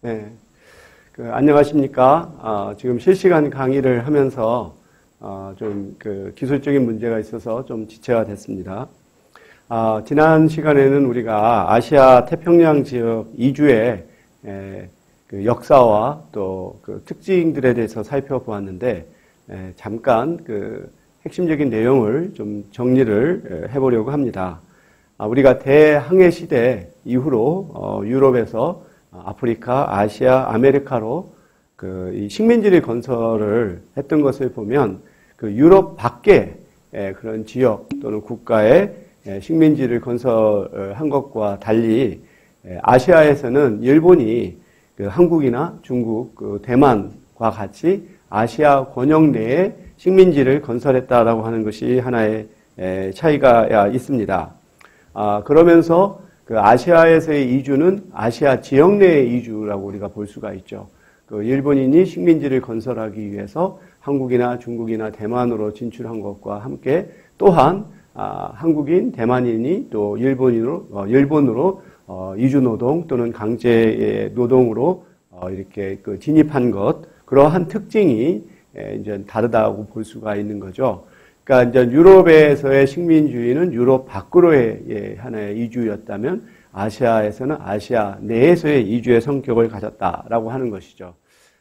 네, 안녕하십니까. 지금 실시간 강의를 하면서 좀 기술적인 문제가 있어서 좀 지체가 됐습니다. 지난 시간에는 우리가 아시아 태평양 지역 이주의 역사와 또 특징들에 대해서 살펴보았는데, 잠깐 핵심적인 내용을 좀 정리를 해보려고 합니다. 우리가 대항해 시대 이후로 유럽에서 아프리카, 아시아, 아메리카로 이 식민지를 건설을 했던 것을 보면 유럽 밖에 그런 지역 또는 국가에 식민지를 건설한 것과 달리 아시아에서는 일본이 한국이나 중국, 대만과 같이 아시아 권역 내에 식민지를 건설했다라고 하는 것이 하나의 차이가 있습니다. 그러면서 아시아에서의 이주는 아시아 지역 내의 이주라고 우리가 볼 수가 있죠. 일본인이 식민지를 건설하기 위해서 한국이나 중국이나 대만으로 진출한 것과 함께 또한 한국인, 대만인이 또 일본으로 이주 노동 또는 강제 노동으로 이렇게 진입한 것, 그러한 특징이 이제 다르다고 볼 수가 있는 거죠. 그러니까 이제 유럽에서의 식민주의는 유럽 밖으로의 하나의 이주였다면 아시아에서는 아시아 내에서의 이주의 성격을 가졌다라고 하는 것이죠.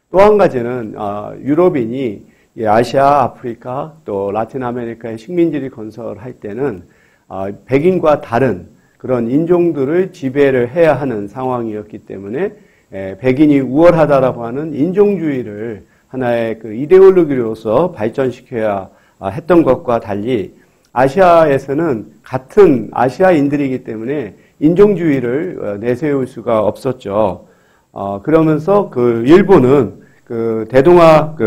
또 한 가지는 유럽인이 아시아, 아프리카 또 라틴 아메리카의 식민지를 건설할 때는 백인과 다른 그런 인종들을 지배를 해야 하는 상황이었기 때문에 백인이 우월하다라고 하는 인종주의를 하나의 이데올로기로서 발전시켜야 했던 것과 달리 아시아에서는 같은 아시아인들이기 때문에 인종주의를 내세울 수가 없었죠. 그러면서 일본은 대동아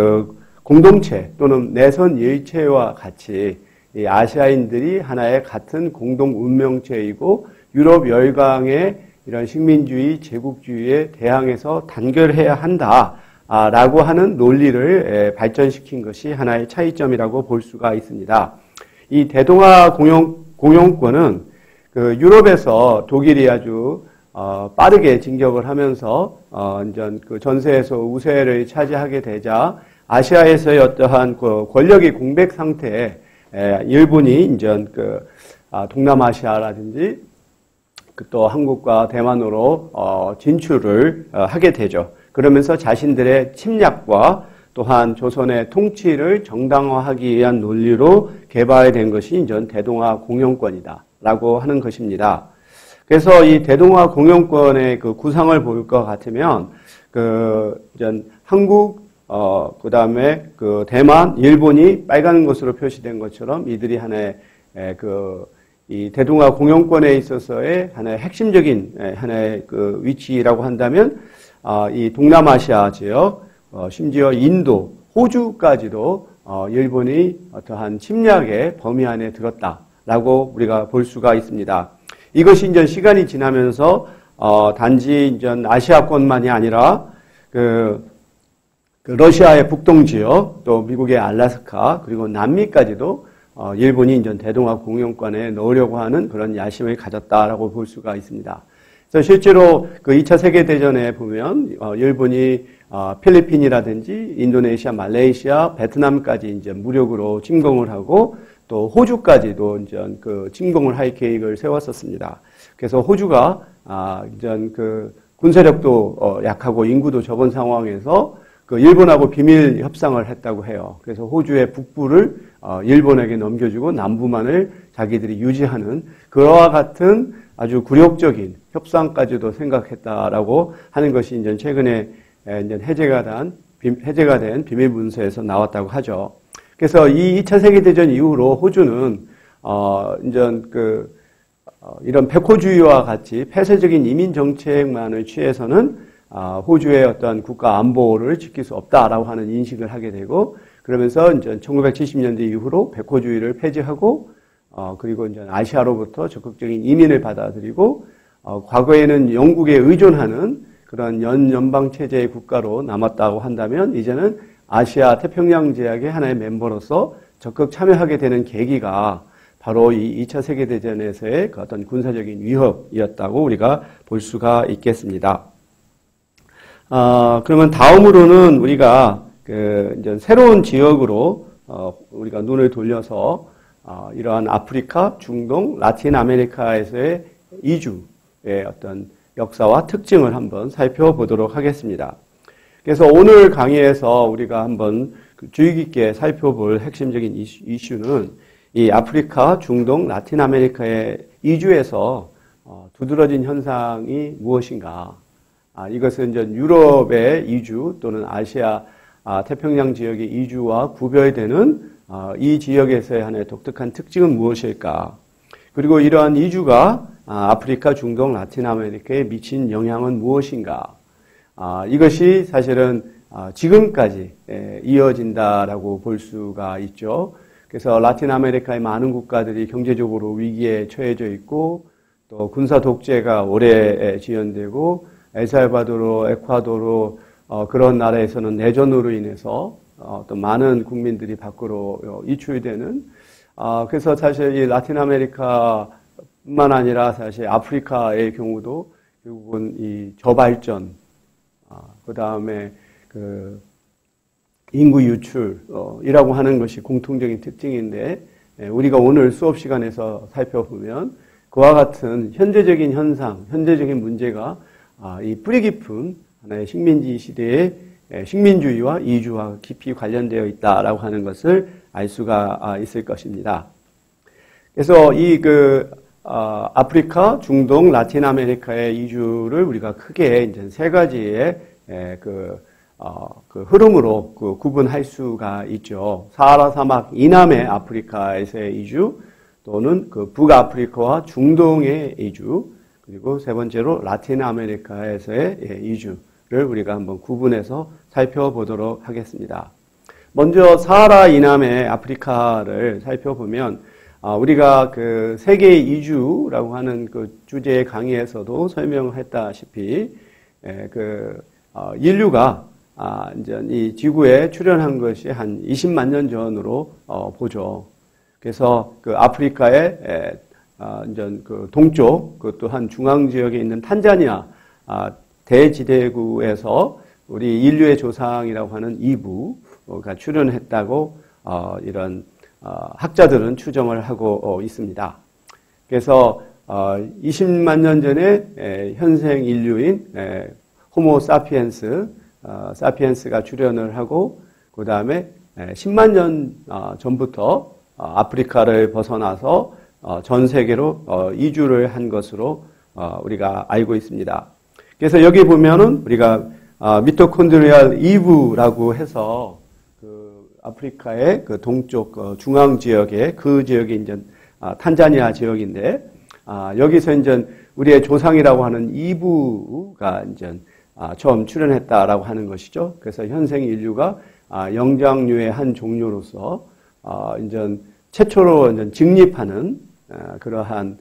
공동체 또는 내선 일체와 같이 이 아시아인들이 하나의 같은 공동 운명체이고 유럽 열강의 이런 식민주의, 제국주의에 대항해서 단결해야 한다라고 하는 논리를 발전시킨 것이 하나의 차이점이라고 볼 수가 있습니다. 이 대동아 공영권은 유럽에서 독일이 아주 빠르게 진격을 하면서 전세에서 우세를 차지하게 되자 아시아에서의 어떠한 권력의 공백 상태에 일본이 이제 동남아시아라든지 또 한국과 대만으로 진출을 하게 되죠. 그러면서 자신들의 침략과 또한 조선의 통치를 정당화하기 위한 논리로 개발된 것이 이제 대동아 공영권이다라고 하는 것입니다. 그래서 이 대동아 공영권의 구상을 볼 것 같으면 이제 한국 그다음에 대만, 일본이 빨간 것으로 표시된 것처럼 이들이 하나의 이 대동아 공영권에 있어서의 하나의 핵심적인 하나의 위치라고 한다면 이 동남아시아 지역, 심지어 인도, 호주까지도 일본이 어떠한 침략의 범위 안에 들었다라고 우리가 볼 수가 있습니다. 이것이 이제 시간이 지나면서 단지 이제 아시아권만이 아니라 러시아의 북동 지역, 또 미국의 알래스카, 그리고 남미까지도 일본이 이제 대동아 공영권에 넣으려고 하는 그런 야심을 가졌다라고 볼 수가 있습니다. 그래서 실제로 2차 세계대전에 보면 일본이 필리핀이라든지 인도네시아, 말레이시아, 베트남까지 이제 무력으로 침공을 하고 또 호주까지도 이제 침공을 할 계획을 세웠었습니다. 그래서 호주가 이제 군사력도 약하고 인구도 적은 상황에서 일본하고 비밀 협상을 했다고 해요. 그래서 호주의 북부를 일본에게 넘겨주고 남부만을 자기들이 유지하는 그와 같은 아주 굴욕적인 협상까지도 생각했다라고 하는 것이 이제 최근에 이제 해제가 된 비밀 문서에서 나왔다고 하죠. 그래서 이 2차 세계대전 이후로 호주는 이제 이런 백호주의와 같이 폐쇄적인 이민 정책만을 취해서는 호주의 어떤 국가 안보를 지킬 수 없다라고 하는 인식을 하게 되고, 그러면서 이제 1970년대 이후로 백호주의를 폐지하고 그리고 이제 아시아로부터 적극적인 이민을 받아들이고 과거에는 영국에 의존하는 그런 연방 체제의 국가로 남았다고 한다면 이제는 아시아 태평양 제약의 하나의 멤버로서 적극 참여하게 되는 계기가 바로 이 2차 세계대전에서의 어떤 군사적인 위협이었다고 우리가 볼 수가 있겠습니다. 그러면 다음으로는 우리가 이제 새로운 지역으로 우리가 눈을 돌려서 이러한 아프리카, 중동, 라틴 아메리카에서의 이주의 어떤 역사와 특징을 한번 살펴보도록 하겠습니다. 그래서 오늘 강의에서 우리가 한번 주의 깊게 살펴볼 핵심적인 이슈는 이 아프리카, 중동, 라틴 아메리카의 이주에서 두드러진 현상이 무엇인가? 이것은 이제 유럽의 이주 또는 아시아 태평양 지역의 이주와 구별되는 이 지역에서의 하나의 독특한 특징은 무엇일까? 그리고 이러한 이주가 아프리카, 중동, 라틴 아메리카에 미친 영향은 무엇인가? 이것이 사실은 지금까지 이어진다라고 볼 수가 있죠. 그래서 라틴 아메리카의 많은 국가들이 경제적으로 위기에 처해져 있고 또 군사 독재가 오래 지연되고 엘살바도르, 에콰도르 그런 나라에서는 내전으로 인해서 또 많은 국민들이 밖으로 이출되는 그래서 사실 이 라틴 아메리카뿐만 아니라 사실 아프리카의 경우도 결국은 이 저발전 그 다음에 그 인구 유출이라고 하는 것이 공통적인 특징인데 우리가 오늘 수업 시간에서 살펴보면 그와 같은 현재적인 현상, 현재적인 문제가 이 뿌리 깊은 하나의 식민지 시대의 식민주의와 이주와 깊이 관련되어 있다라고 하는 것을 알 수가 있을 것입니다. 그래서 이 아프리카, 중동, 라틴 아메리카의 이주를 우리가 크게 이제 세 가지의 흐름으로 구분할 수가 있죠. 사하라 사막 이남의 아프리카에서의 이주, 또는 북아프리카와 중동의 이주, 그리고 세 번째로 라틴 아메리카에서의 이주를 우리가 한번 구분해서 살펴보도록 하겠습니다. 먼저 사하라 이남의 아프리카를 살펴보면 우리가 세계의 이주라고 하는 주제의 강의에서도 설명했다시피 인류가 이제 이 지구에 출현한 것이 한 20만 년 전으로 보죠. 그래서 아프리카의 이제 동쪽, 그것도 한 중앙 지역에 있는 탄자니아 대지대구에서 우리 인류의 조상이라고 하는 이브가 출현했다고 이런 학자들은 추정을 하고 있습니다. 그래서 20만 년 전에 현생 인류인 호모 사피엔스가 출현을 하고 그 다음에 10만 년 전부터 아프리카를 벗어나서 전 세계로 이주를 한 것으로 우리가 알고 있습니다. 그래서 여기 보면은 우리가 미토콘드리알 이브라고 해서 아프리카의 동쪽 중앙 지역에 지역이 이제 탄자니아 지역인데 여기서 이제 우리의 조상이라고 하는 이브가 이제 처음 출현했다라고 하는 것이죠. 그래서 현생 인류가 영장류의 한 종류로서 이제 최초로 이제 직립하는 그러한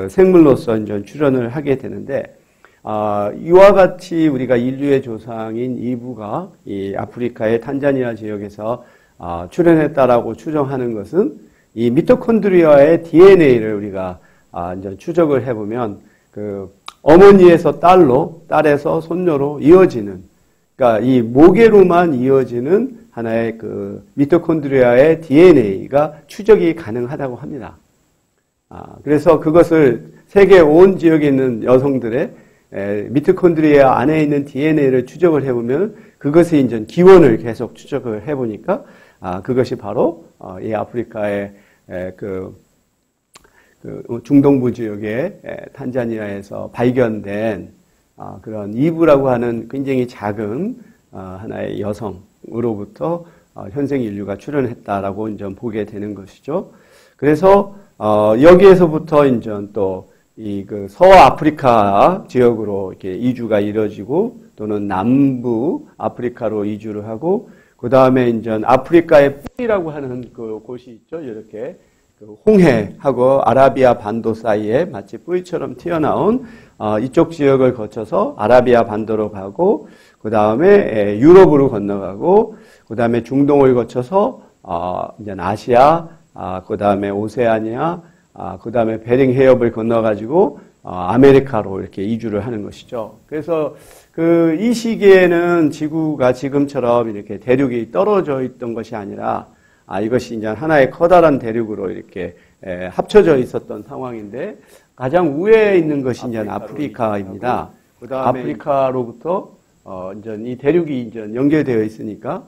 생물로서 이제 출현을 하게 되는데 이와 같이 우리가 인류의 조상인 이브가 이 아프리카의 탄자니아 지역에서 출현했다라고 추정하는 것은 이 미토콘드리아의 DNA를 우리가 이제 추적을 해보면 어머니에서 딸로, 딸에서 손녀로 이어지는, 그러니까 이 모계로만 이어지는 하나의 미토콘드리아의 DNA가 추적이 가능하다고 합니다. 그래서 그것을 세계 온 지역에 있는 여성들의 미토콘드리아 안에 있는 DNA를 추적을 해보면 그것의 이제 기원을 계속 추적을 해보니까 그것이 바로 이 아프리카의 중동부 지역의 탄자니아에서 발견된 그런 이브라고 하는 굉장히 작은 하나의 여성으로부터 현생 인류가 출현했다라고 이제 보게 되는 것이죠. 그래서 여기에서부터 이제 또 이 서아프리카 지역으로 이렇게 이주가 이루어지고 또는 남부 아프리카로 이주를 하고 그 다음에 이제 아프리카의 뿔이라고 하는 곳이 있죠. 이렇게 홍해하고 아라비아 반도 사이에 마치 뿔처럼 튀어나온 이쪽 지역을 거쳐서 아라비아 반도로 가고 그 다음에 유럽으로 건너가고 그 다음에 중동을 거쳐서 이제 아시아, 그 다음에 오세아니아, 그 다음에 베링 해협을 건너가지고 아메리카로 이렇게 이주를 하는 것이죠. 그래서 이 시기에는 지구가 지금처럼 이렇게 대륙이 떨어져 있던 것이 아니라, 이것이 이제 하나의 커다란 대륙으로 이렇게 합쳐져 있었던 상황인데, 가장 우회에 있는 것이 이제 아프리카입니다. 아프리카로부터 이제 이 대륙이 이제 연결되어 있으니까,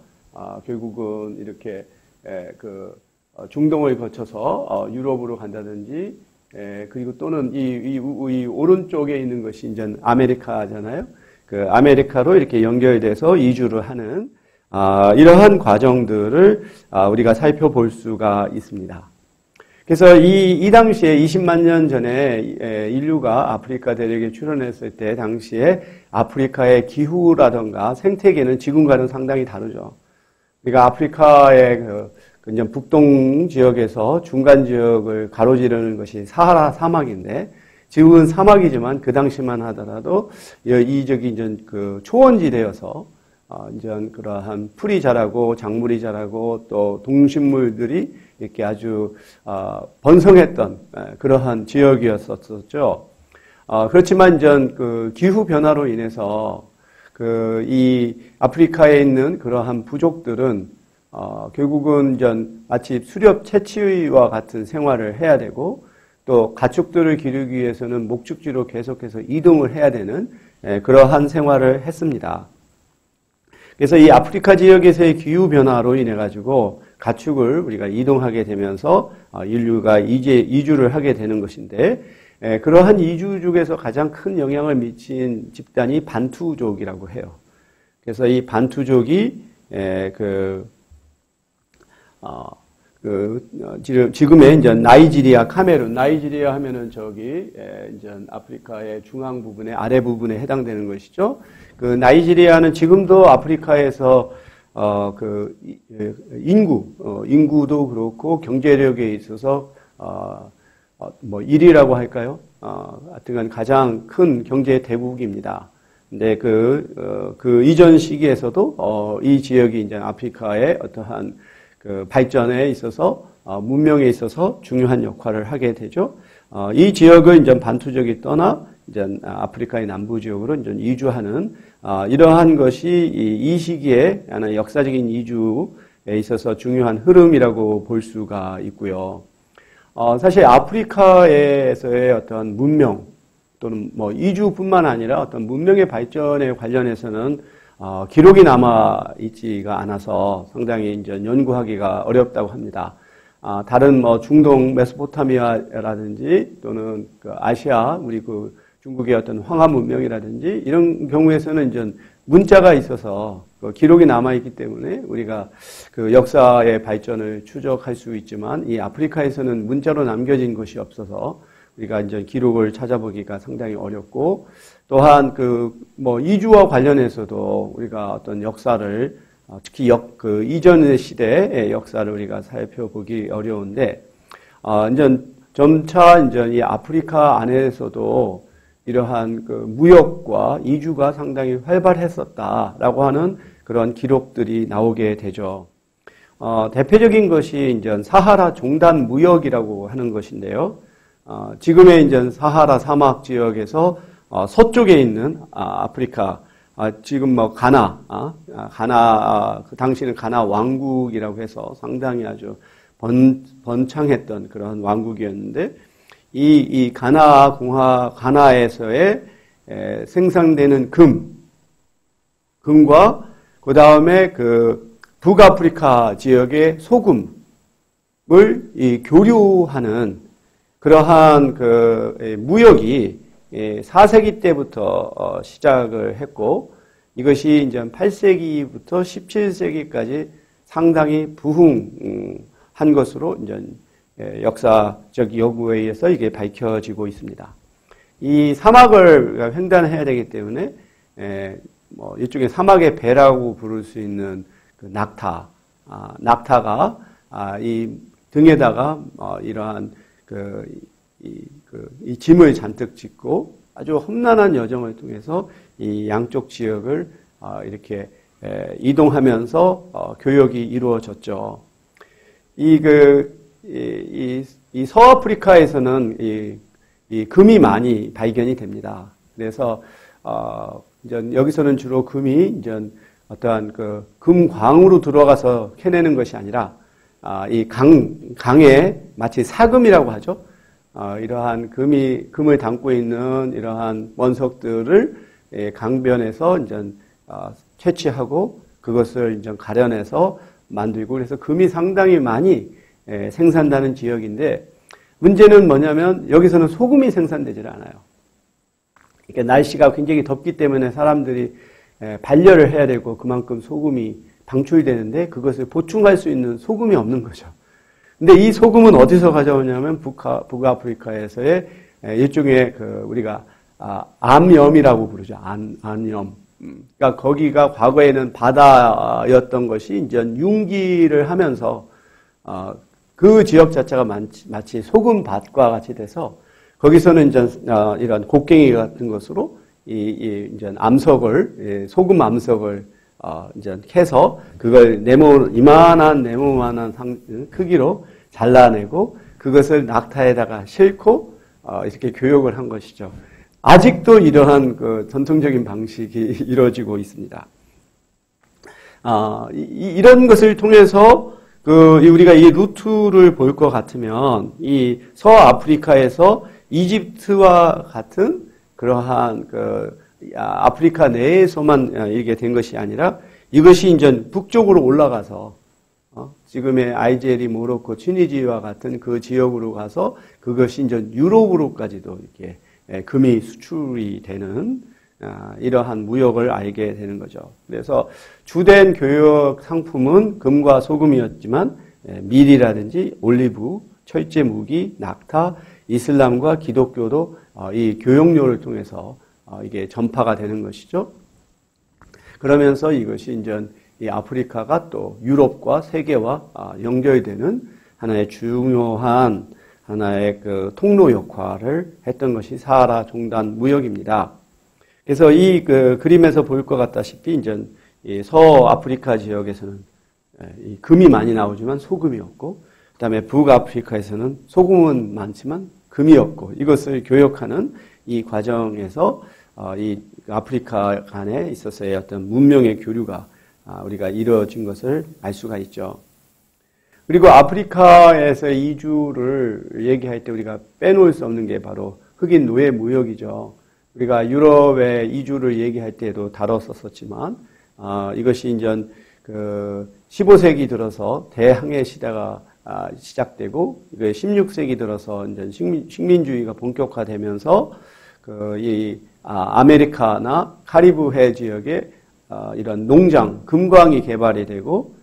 결국은 이렇게 중동을 거쳐서 유럽으로 간다든지, 그리고 또는 이 오른쪽에 있는 것이 이제 아메리카잖아요. 그 아메리카로 이렇게 연결돼서 이주를 하는 이러한 과정들을 우리가 살펴볼 수가 있습니다. 그래서 이 당시에 20만 년 전에 인류가 아프리카 대륙에 출현했을 때 당시에 아프리카의 기후라든가 생태계는 지금과는 상당히 다르죠. 우리가 아프리카의 이제 북동 지역에서 중간 지역을 가로지르는 것이 사하라 사막인데, 지금은 사막이지만 그 당시만 하더라도 이적이 이제 초원지대여서 이제 그러한 풀이 자라고 작물이 자라고 또 동식물들이 이렇게 아주 번성했던 그러한 지역이었었죠. 그렇지만 이제 기후 변화로 인해서 이 아프리카에 있는 그러한 부족들은 결국은 마치 수렵 채취와 같은 생활을 해야 되고, 또 가축들을 기르기 위해서는 목축지로 계속해서 이동을 해야 되는 그러한 생활을 했습니다. 그래서 이 아프리카 지역에서의 기후 변화로 인해 가지고 가축을 우리가 이동하게 되면서 인류가 이주를 하게 되는 것인데, 그러한 이주족에서 가장 큰 영향을 미친 집단이 반투족이라고 해요. 그래서 이 반투족이 지금의 이제 나이지리아, 카메룬, 나이지리아 하면은 이제 아프리카의 중앙 부분에, 아래 부분에 해당되는 것이죠. 나이지리아는 지금도 아프리카에서, 인구도 그렇고 경제력에 있어서, 1위라고 할까요? 하여튼간 가장 큰 경제 대국입니다. 근데 이전 시기에서도, 이 지역이 이제 아프리카의 어떠한 발전에 있어서, 문명에 있어서 중요한 역할을 하게 되죠. 이 지역을 이제 반투족이 떠나 이제 아프리카의 남부 지역으로 이제 이주하는 이러한 것이 이 시기에 하나의 역사적인 이주에 있어서 중요한 흐름이라고 볼 수가 있고요. 사실 아프리카에서의 어떤 문명 또는 이주뿐만 아니라 어떤 문명의 발전에 관련해서는 기록이 남아 있지가 않아서 상당히 이제 연구하기가 어렵다고 합니다. 다른 중동 메소포타미아라든지 또는 아시아, 우리 중국의 어떤 황하 문명이라든지 이런 경우에서는 이제 문자가 있어서 기록이 남아 있기 때문에 우리가 역사의 발전을 추적할 수 있지만, 이 아프리카에서는 문자로 남겨진 것이 없어서 우리가 이제 기록을 찾아보기가 상당히 어렵고, 또한 이주와 관련해서도 우리가 어떤 역사를, 특히 이전의 시대의 역사를 우리가 살펴보기 어려운데, 이제 점차 이제 이 아프리카 안에서도 이러한 무역과 이주가 상당히 활발했었다라고 하는 그런 기록들이 나오게 되죠. 대표적인 것이 이제 사하라 종단 무역이라고 하는 것인데요. 지금의 이제 사하라 사막 지역에서 서쪽에 있는 아프리카, 지금 가나, 그 당시는 가나 왕국이라고 해서 상당히 아주 번창했던 그런 왕국이었는데, 이 가나에서의 생산되는 금과 그 다음에 북아프리카 지역의 소금을 교류하는 그러한 무역이 4세기 때부터 시작을 했고, 이것이 이제 8세기부터 17세기까지 상당히 부흥한 것으로 이제 역사적 여부에 의해서 이게 밝혀지고 있습니다. 이 사막을 횡단해야 되기 때문에 일종의 사막의 배라고 부를 수 있는 낙타가 이 등에다가 이러한 이 짐을 잔뜩 짓고 아주 험난한 여정을 통해서 이 양쪽 지역을 이렇게 이동하면서 교역이 이루어졌죠. 이 서아프리카에서는 이 금이 많이 발견이 됩니다. 그래서 이제 여기서는 주로 금이 이제 어떠한 그 금광으로 들어가서 캐내는 것이 아니라 이 강에 마치 사금이라고 하죠. 이러한 금을 담고 있는 이러한 원석들을 강변에서 이제 채취하고 그것을 이제 가려내서 만들고 그래서 금이 상당히 많이 생산되는 지역인데 문제는 뭐냐면 여기서는 소금이 생산되질 않아요. 그러니까 날씨가 굉장히 덥기 때문에 사람들이 반려를 해야 되고 그만큼 소금이 방출되는데 그것을 보충할 수 있는 소금이 없는 거죠. 근데 이 소금은 어디서 가져오냐면 북아프리카에서의 일종의 우리가 암염이라고 부르죠. 암염. 그러니까 거기가 과거에는 바다였던 것이 이제 융기를 하면서 그 지역 자체가 마치 소금밭과 같이 돼서 거기서는 이제 이런 곡괭이 같은 것으로 이제 암석을 소금 암석을 이제 캐서 그걸 이만한 네모만한 크기로 잘라내고 그것을 낙타에다가 싣고 이렇게 교육을 한 것이죠. 아직도 이러한 그 전통적인 방식이 이루어지고 있습니다. 이런 것을 통해서 우리가 이 루트를 볼 것 같으면 이 서아프리카에서 이집트와 같은 그러한 아프리카 내에서만 이게 된 것이 아니라 이것이 이제 북쪽으로 올라가서 지금의 알제리, 모로코, 튀니지와 같은 그 지역으로 가서 그것이 이제 유럽으로까지도 이렇게 금이 수출이 되는 이러한 무역을 알게 되는 거죠. 그래서 주된 교역 상품은 금과 소금이었지만 밀이라든지 올리브, 철제 무기, 낙타, 이슬람과 기독교도 이 교역로를 통해서 이게 전파가 되는 것이죠. 그러면서 이것이 이제 이 아프리카가 또 유럽과 세계와 연결되는 하나의 중요한 하나의 그 통로 역할을 했던 것이 사하라 종단 무역입니다. 그래서 이 그림에서 볼 것 같다시피 이제 이 서아프리카 지역에서는 이 금이 많이 나오지만 소금이 없고, 그다음에 북아프리카에서는 소금은 많지만 금이 없고, 이것을 교역하는 이 과정에서 이 아프리카 간에 있어서의 어떤 문명의 교류가 우리가 이루어진 것을 알 수가 있죠. 그리고 아프리카에서의 이주를 얘기할 때 우리가 빼놓을 수 없는 게 바로 흑인 노예 무역이죠. 우리가 유럽의 이주를 얘기할 때도 다뤘었지만 이것이 이제 15세기 들어서 대항해 시대가 시작되고 16세기 들어서 이제 식민주의가 본격화되면서 이 아메리카나 카리브해 지역에 이런 농장, 금광이 개발이 되고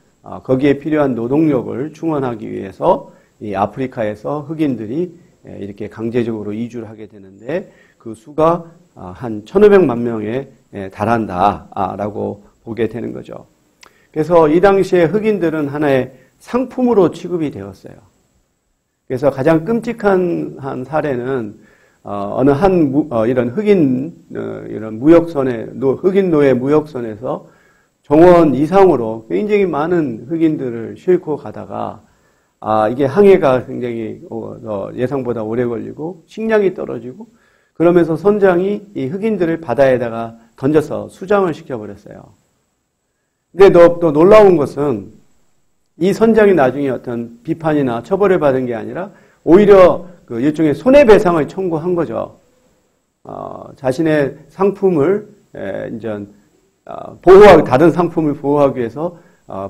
거기에 필요한 노동력을 충원하기 위해서 이 아프리카에서 흑인들이 이렇게 강제적으로 이주를 하게 되는데 그 수가 한 1,500만 명에 달한다라고 보게 되는 거죠. 그래서 이 당시에 흑인들은 하나의 상품으로 취급이 되었어요. 그래서 가장 끔찍한 한 사례는 어느 이런 이런 흑인 노예 무역선에서 정원 이상으로 굉장히 많은 흑인들을 싣고 가다가 이게 항해가 굉장히 예상보다 오래 걸리고 식량이 떨어지고 그러면서 선장이 이 흑인들을 바다에다가 던져서 수장을 시켜버렸어요. 근데 또 놀라운 것은 이 선장이 나중에 어떤 비판이나 처벌을 받은 게 아니라 오히려 일종의 손해배상을 청구한 거죠. 자신의 상품을 이제 다른 상품을 보호하기 위해서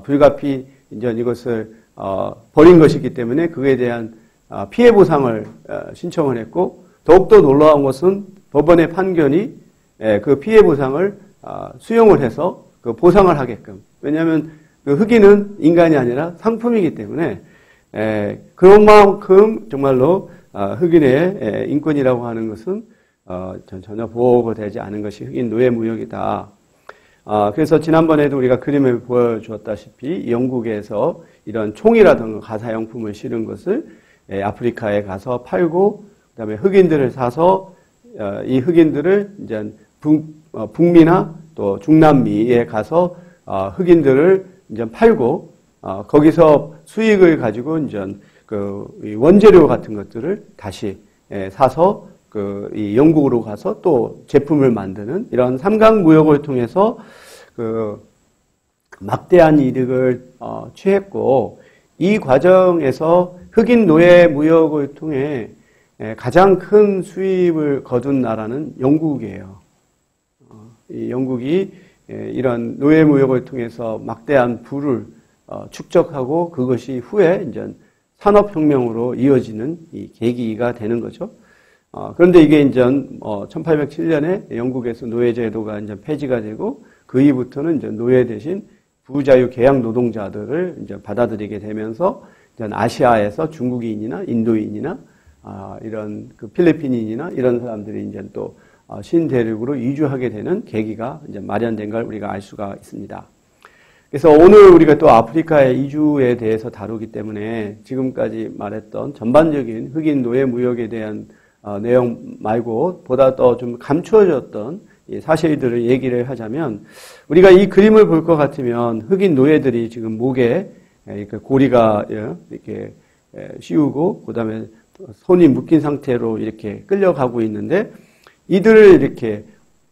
불가피 이제 이것을 버린 것이기 때문에 그에 대한 피해 보상을 신청을 했고, 더욱더 놀라운 것은 법원의 판결이 그 피해 보상을 수용을 해서 그 보상을 하게끔. 왜냐하면 그 흑인은 인간이 아니라 상품이기 때문에 그만큼 정말로 흑인의 인권이라고 하는 것은 전혀 보호가 되지 않은 것이 흑인 노예 무역이다. 그래서 지난번에도 우리가 그림을 보여주었다시피 영국에서 이런 총이라든가 가사용품을 실은 것을 아프리카에 가서 팔고, 그다음에 흑인들을 사서 이 흑인들을 이제 북미나 또 중남미에 가서 흑인들을 이제 팔고 거기서 수익을 가지고 이제 그 원재료 같은 것들을 다시 사서 이 영국으로 가서 또 제품을 만드는 이런 삼각 무역을 통해서 막대한 이득을 취했고, 이 과정에서 흑인 노예 무역을 통해 가장 큰 수입을 거둔 나라는 영국이에요. 이 영국이 이런 노예 무역을 통해서 막대한 부를 축적하고 그것이 후에 이제 산업혁명으로 이어지는 이 계기가 되는 거죠. 그런데 이게 이제 1807년에 영국에서 노예제도가 이제 폐지가 되고 그 이후부터는 이제 노예 대신 부자유 계약 노동자들을 이제 받아들이게 되면서 이제 아시아에서 중국인이나 인도인이나 이런 필리핀인이나 이런 사람들이 이제 또 신대륙으로 이주하게 되는 계기가 이제 마련된 걸 우리가 알 수가 있습니다. 그래서 오늘 우리가 또 아프리카의 이주에 대해서 다루기 때문에 지금까지 말했던 전반적인 흑인 노예 무역에 대한 내용 말고 보다 더 좀 감추어졌던 사실들을 얘기를 하자면, 우리가 이 그림을 볼 것 같으면 흑인 노예들이 지금 목에 고리가 이렇게 씌우고 그다음에 손이 묶인 상태로 이렇게 끌려가고 있는데, 이들을 이렇게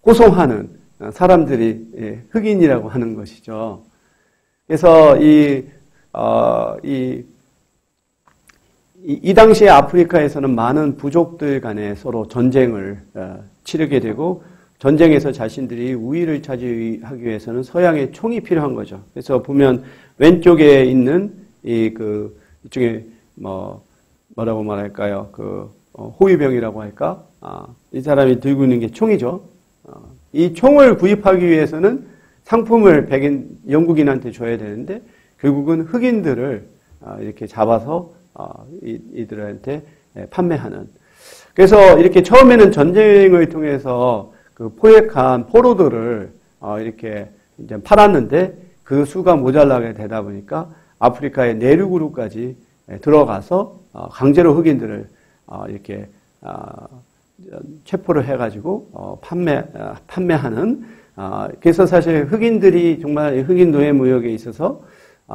호송하는 사람들이 흑인이라고 하는 것이죠. 그래서 이 당시에 아프리카에서는 많은 부족들 간에 서로 전쟁을 치르게 되고, 전쟁에서 자신들이 우위를 차지하기 위해서는 서양의 총이 필요한 거죠. 그래서 보면 왼쪽에 있는 이쪽에 뭐라고 말할까요? 호위병이라고 할까? 이 사람이 들고 있는 게 총이죠. 이 총을 구입하기 위해서는 상품을 백인 영국인한테 줘야 되는데, 결국은 흑인들을 이렇게 잡아서 이들한테 판매하는. 그래서 이렇게 처음에는 전쟁을 통해서 포획한 포로들을 이렇게 이제 팔았는데, 그 수가 모자라게 되다 보니까 아프리카의 내륙으로까지 들어가서 강제로 흑인들을 이렇게 체포를 해가지고 판매하는. 그래서 사실 흑인들이 정말 흑인 노예 무역에 있어서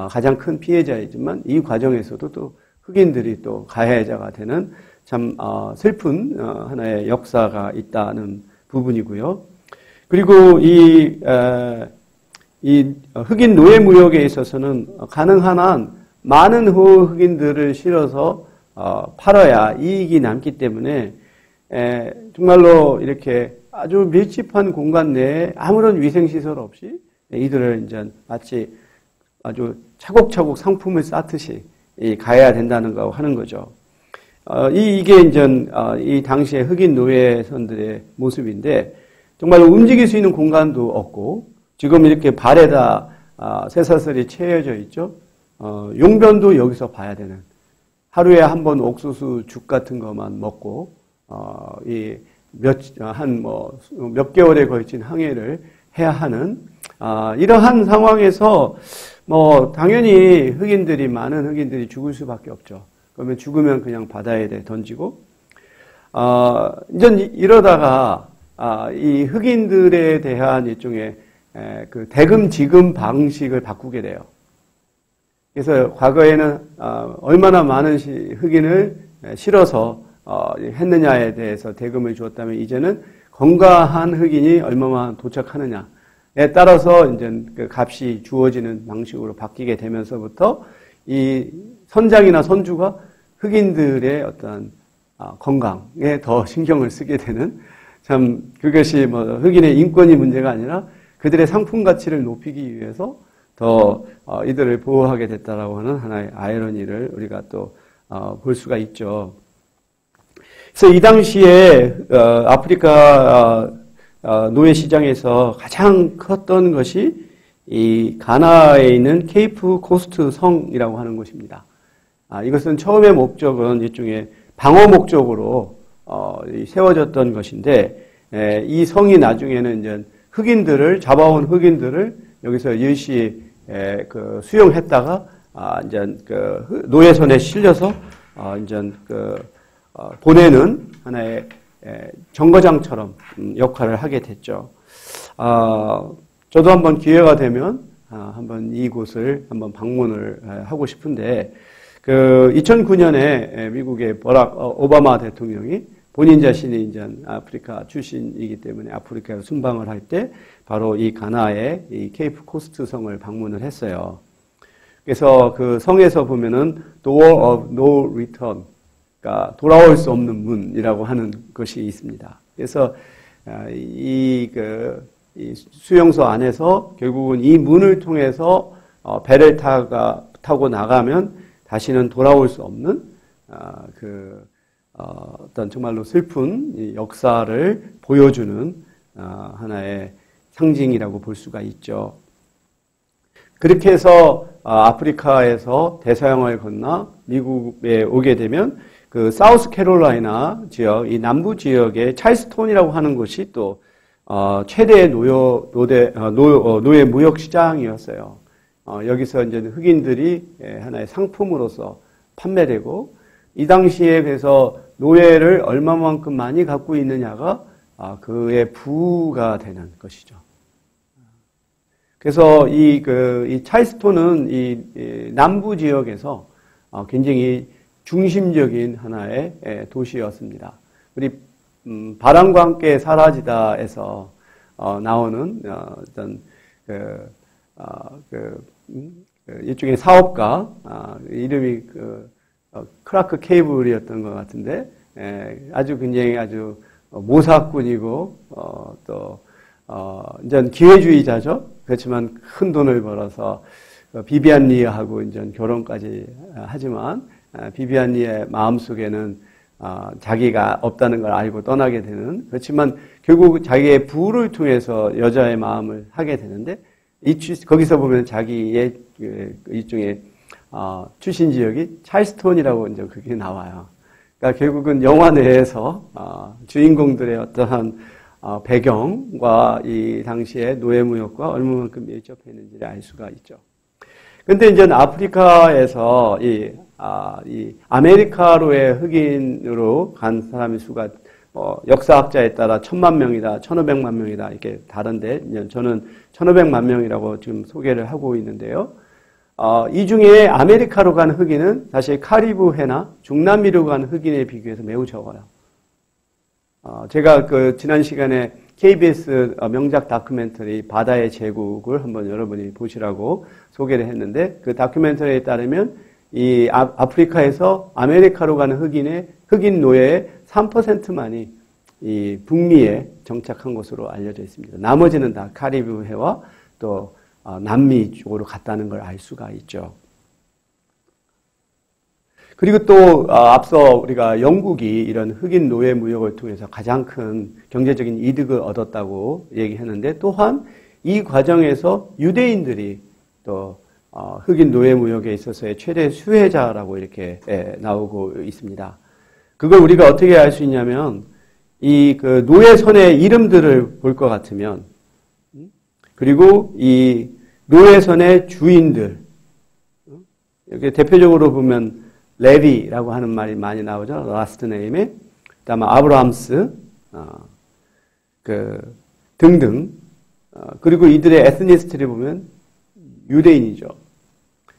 가장 큰 피해자이지만, 이 과정에서도 또 흑인들이 또 가해자가 되는 참 슬픈 하나의 역사가 있다는 부분이고요. 그리고 이 흑인 노예 무역에 있어서는 가능한 한 많은 흑인들을 실어서 팔아야 이익이 남기 때문에 정말로 이렇게 아주 밀집한 공간 내에 아무런 위생시설 없이 이들을 이제 마치 아주 차곡차곡 상품을 쌓듯이 가야 된다는 거 하는 거죠. 이게 이제 이 당시의 흑인 노예선들의 모습인데, 정말 움직일 수 있는 공간도 없고, 지금 이렇게 발에다 쇠사슬이 채여져 있죠. 용변도 여기서 봐야 되는, 하루에 한 번 옥수수 죽 같은 것만 먹고 몇 개월에 걸친 항해를 해야 하는 이러한 상황에서 당연히 많은 흑인들이 죽을 수밖에 없죠. 그러면 죽으면 그냥 바다에 던지고, 이제 이러다가 이 흑인들에 대한 일종의 대금 지급 방식을 바꾸게 돼요. 그래서 과거에는 얼마나 많은 흑인을 실어서 했느냐에 대해서 대금을 주었다면, 이제는 건강한 흑인이 얼마만 도착하느냐에 따라서 이제 그 값이 주어지는 방식으로 바뀌게 되면서부터 이 선장이나 선주가 흑인들의 어떤 건강에 더 신경을 쓰게 되는, 참 그것이 흑인의 인권이 문제가 아니라 그들의 상품 가치를 높이기 위해서 더 이들을 보호하게 됐다라고 하는 하나의 아이러니를 우리가 또 볼 수가 있죠. 그래서 이 당시에 아프리카 노예 시장에서 가장 컸던 것이 이 가나에 있는 케이프 코스트 성이라고 하는 곳입니다. 이것은 처음의 목적은 일종의 방어 목적으로 세워졌던 것인데, 이 성이 나중에는 이제 잡아온 흑인들을 여기서 일시 수용했다가 이제 노예선에 실려서 이제 보내는 하나의 정거장처럼 역할을 하게 됐죠. 저도 한번 기회가 되면 한번 이곳을 한번 방문을 하고 싶은데, 2009년에 미국의 오바마 대통령이 본인 자신이 이제 아프리카 출신이기 때문에 아프리카로 순방을 할 때 바로 이 가나의 이 케이프 코스트 성을 방문을 했어요. 그래서 그 성에서 보면은 Door of No Return, 그러니까 돌아올 수 없는 문이라고 하는 것이 있습니다. 그래서 이 수용소 안에서 결국은 이 문을 통해서 배를 타고 나가면 다시는 돌아올 수 없는 어떤 정말로 슬픈 역사를 보여주는 하나의 상징이라고 볼 수가 있죠. 그렇게 해서 아프리카에서 대서양을 건너 미국에 오게 되면 그 사우스 캐롤라이나 지역, 이 남부 지역의 찰스톤이라고 하는 곳이 또 최대의 노예 무역 시장이었어요. 여기서 이제 흑인들이 하나의 상품으로서 판매되고, 이 당시에 그래서 노예를 얼마만큼 많이 갖고 있느냐가 그의 부가 되는 것이죠. 그래서 이 찰스톤은 이 남부 지역에서 굉장히 중심적인 하나의 도시였습니다. 우리 바람과 함께 사라지다에서 나오는 어떤 일종의 사업가 이름이 크라크 케이블이었던 것 같은데 아주 굉장히 아주 모사꾼이고 또 이제 기회주의자죠. 그렇지만 큰 돈을 벌어서 비비안 리하고 이제 결혼까지 하지만 비비안 리의 마음속에는 자기가 없다는 걸 알고 떠나게 되는, 그렇지만 결국 자기의 부를 통해서 여자의 마음을 하게 되는데, 거기서 보면 자기의 일종의 출신 지역이 찰스톤이라고 이제 그게 나와요. 그러니까 결국은 영화 내에서 주인공들의 어떠한 배경과 이 당시의 노예무역과 얼마만큼 밀접했는지를 알 수가 있죠. 근데 이제 아프리카에서 이 아메리카로의 흑인으로 간 사람의 수가 역사학자에 따라 1000만 명이다, 1500만 명이다 이렇게 다른데, 저는 1500만 명이라고 지금 소개를 하고 있는데요. 이 중에 아메리카로 간 흑인은 사실 카리브해나 중남미로 간 흑인에 비교해서 매우 적어요. 제가 지난 시간에 KBS 명작 다큐멘터리 바다의 제국을 한번 여러분이 보시라고 소개를 했는데, 그 다큐멘터리에 따르면 이 아프리카에서 아메리카로 가는 흑인 노예의 3%만이 이 북미에 정착한 것으로 알려져 있습니다. 나머지는 다 카리브해와 또 남미 쪽으로 갔다는 걸 알 수가 있죠. 그리고 또 앞서 우리가 영국이 이런 흑인 노예 무역을 통해서 가장 큰 경제적인 이득을 얻었다고 얘기했는데, 또한 이 과정에서 유대인들이 또 흑인 노예 무역에 있어서의 최대 수혜자라고 이렇게 나오고 있습니다. 그걸 우리가 어떻게 알 수 있냐면, 이 노예선의 이름들을 볼 것 같으면, 그리고 이 노예선의 주인들, 이렇게 대표적으로 보면 레비라고 하는 말이 많이 나오죠. 라스트 네임에. 그다음에 아브라함스, 등등. 그리고 이들의 에스니스티를 보면 유대인이죠.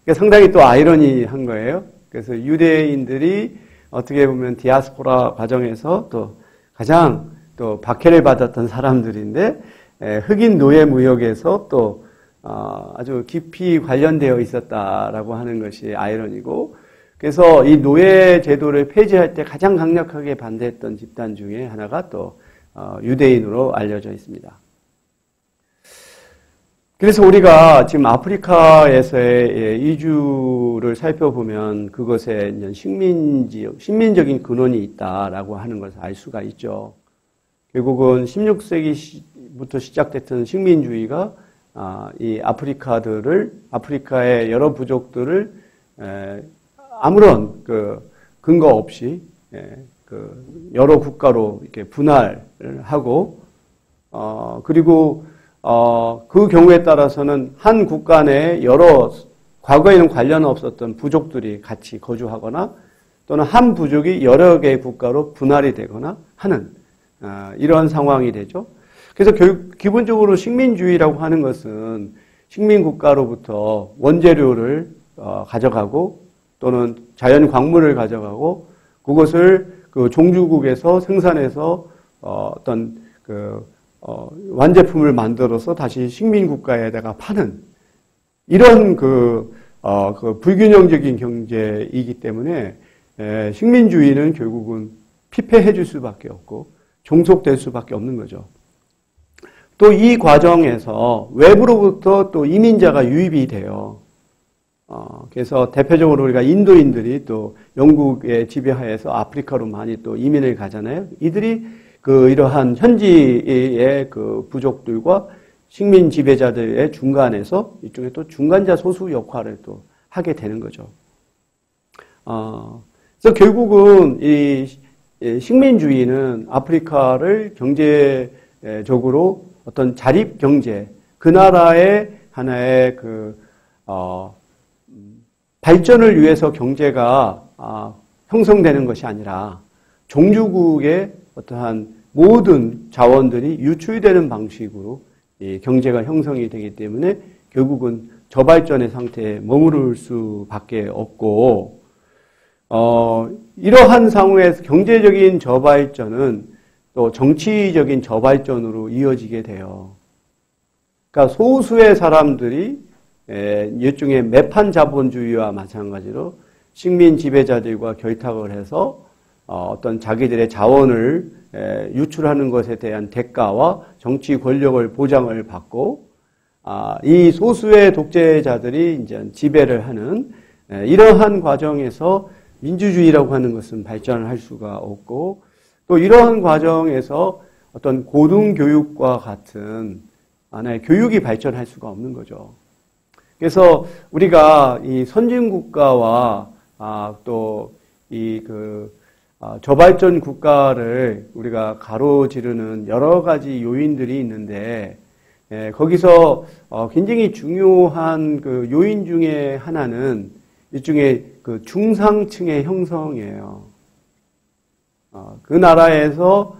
그러니까 상당히 또 아이러니한 거예요. 그래서 유대인들이 어떻게 보면 디아스포라 과정에서 또 가장 또 박해를 받았던 사람들인데, 흑인 노예 무역에서 또 아주 깊이 관련되어 있었다라고 하는 것이 아이러니고, 그래서 이 노예 제도를 폐지할 때 가장 강력하게 반대했던 집단 중에 하나가 또 유대인으로 알려져 있습니다. 그래서 우리가 지금 아프리카에서의 이주를 살펴보면 그것에 식민적인 근원이 있다라고 하는 것을 알 수가 있죠. 결국은 16세기부터 시작됐던 식민주의가 이 아프리카의 여러 부족들을 아무런 근거 없이 여러 국가로 이렇게 분할을 하고, 그리고 그 경우에 따라서는 한 국가 내에 여러 과거에는 관련 없었던 부족들이 같이 거주하거나, 또는 한 부족이 여러 개의 국가로 분할이 되거나 하는 이런 상황이 되죠. 그래서 기본적으로 식민주의라고 하는 것은 식민국가로부터 원재료를 가져가고, 또는 자연 광물을 가져가고, 그것을 그 종주국에서 생산해서 어떤 완제품을 만들어서 다시 식민국가에다가 파는 이런 그 불균형적인 경제이기 때문에 식민주의는 결국은 피폐해 줄 수밖에 없고 종속될 수밖에 없는 거죠. 또 이 과정에서 외부로부터 또 이민자가 유입이 돼요. 그래서 대표적으로 우리가 인도인들이 또 영국의 지배하에서 아프리카로 많이 또 이민을 가잖아요. 이들이 이러한 현지의 부족들과 식민 지배자들의 중간에서 일종의 또 중간자 소수 역할을 또 하게 되는 거죠. 그래서 결국은 이 식민주의는 아프리카를 경제적으로 어떤 자립 경제, 그 나라의 하나의 발전을 위해서 경제가 형성되는 것이 아니라 종주국의 어떠한 모든 자원들이 유출되는 방식으로 이 경제가 형성이 되기 때문에 결국은 저발전의 상태에 머무를 수밖에 없고, 이러한 상황에서 경제적인 저발전은 또 정치적인 저발전으로 이어지게 돼요. 그러니까 소수의 사람들이 일종의 매판 자본주의와 마찬가지로 식민 지배자들과 결탁을 해서 어떤 자기들의 자원을 유출하는 것에 대한 대가와 정치 권력을 보장을 받고, 이 소수의 독재자들이 이제 지배를 하는 이러한 과정에서 민주주의라고 하는 것은 발전을 할 수가 없고, 또 이러한 과정에서 어떤 고등교육과 같은 하나의 교육이 발전할 수가 없는 거죠. 그래서 우리가 이 선진국가와 또 이 저발전 국가를 우리가 가로지르는 여러 가지 요인들이 있는데, 거기서 굉장히 중요한 요인 중에 하나는 일종의 중상층의 형성이에요. 그 나라에서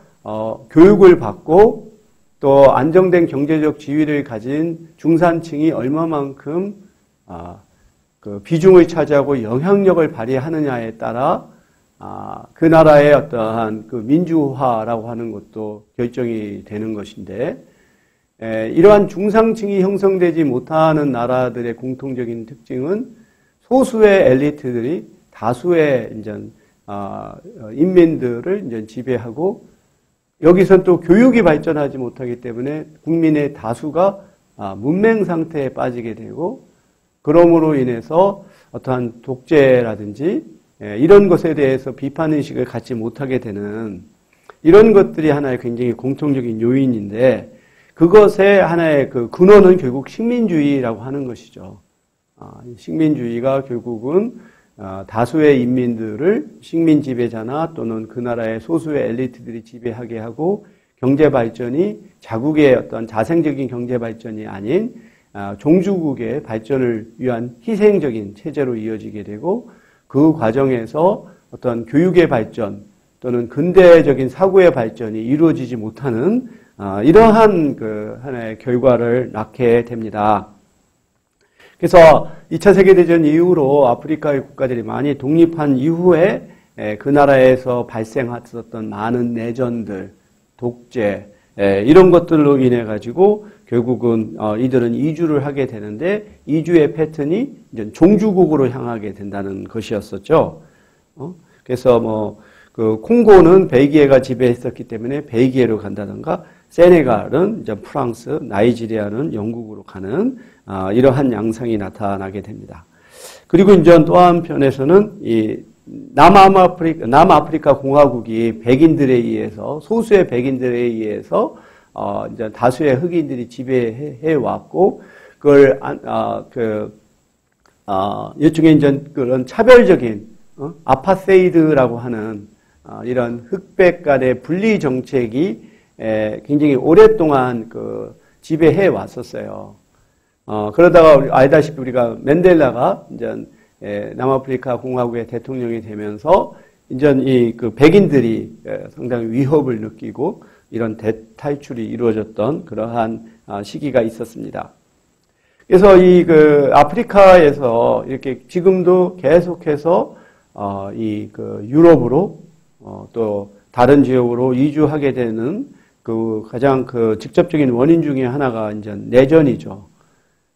교육을 받고 또 안정된 경제적 지위를 가진 중산층이 얼마만큼 비중을 차지하고 영향력을 발휘하느냐에 따라 그 나라의 어떠한 민주화라고 하는 것도 결정이 되는 것인데, 이러한 중상층이 형성되지 못하는 나라들의 공통적인 특징은 소수의 엘리트들이 다수의 인민들을 이제 지배하고, 여기선 또 교육이 발전하지 못하기 때문에 국민의 다수가 문맹 상태에 빠지게 되고, 그러므로 인해서 어떠한 독재라든지 이런 것에 대해서 비판의식을 갖지 못하게 되는 이런 것들이 하나의 굉장히 공통적인 요인인데, 그것의 하나의 근원은 결국 식민주의라고 하는 것이죠. 식민주의가 결국은 다수의 인민들을 식민 지배자나 또는 그 나라의 소수의 엘리트들이 지배하게 하고, 경제 발전이 자국의 어떤 자생적인 경제 발전이 아닌 종주국의 발전을 위한 희생적인 체제로 이어지게 되고, 그 과정에서 어떤 교육의 발전 또는 근대적인 사고의 발전이 이루어지지 못하는 이러한 하나의 결과를 낳게 됩니다. 그래서 2차 세계대전 이후로 아프리카의 국가들이 많이 독립한 이후에 그 나라에서 발생했었던 많은 내전들, 독재, 이런 것들로 인해 가지고 결국은 이들은 이주를 하게 되는데, 이주의 패턴이 이제 종주국으로 향하게 된다는 것이었었죠. 그래서 콩고는 벨기에가 지배했었기 때문에 벨기에로 간다든가, 세네갈은 이제 프랑스, 나이지리아는 영국으로 가는 이러한 양상이 나타나게 됩니다. 그리고 이제 또 한편에서는 이 남아프리카 공화국이 백인들에 의해서, 소수의 백인들에 의해서 이제 다수의 흑인들이 지배해 왔고, 그걸 일종의 이제 그런 차별적인 아파세이드라고 하는 이런 흑백 간의 분리 정책이 굉장히 오랫동안 지배해 왔었어요. 그러다가 알다시피 우리가 맨델라가 이제 남아프리카 공화국의 대통령이 되면서 이제 이 백인들이 상당히 위협을 느끼고 이런 대탈출이 이루어졌던 그러한 시기가 있었습니다. 그래서 이 아프리카에서 이렇게 지금도 계속해서 이 유럽으로 또 다른 지역으로 이주하게 되는 그 가장 그 직접적인 원인 중에 하나가 이제 내전이죠.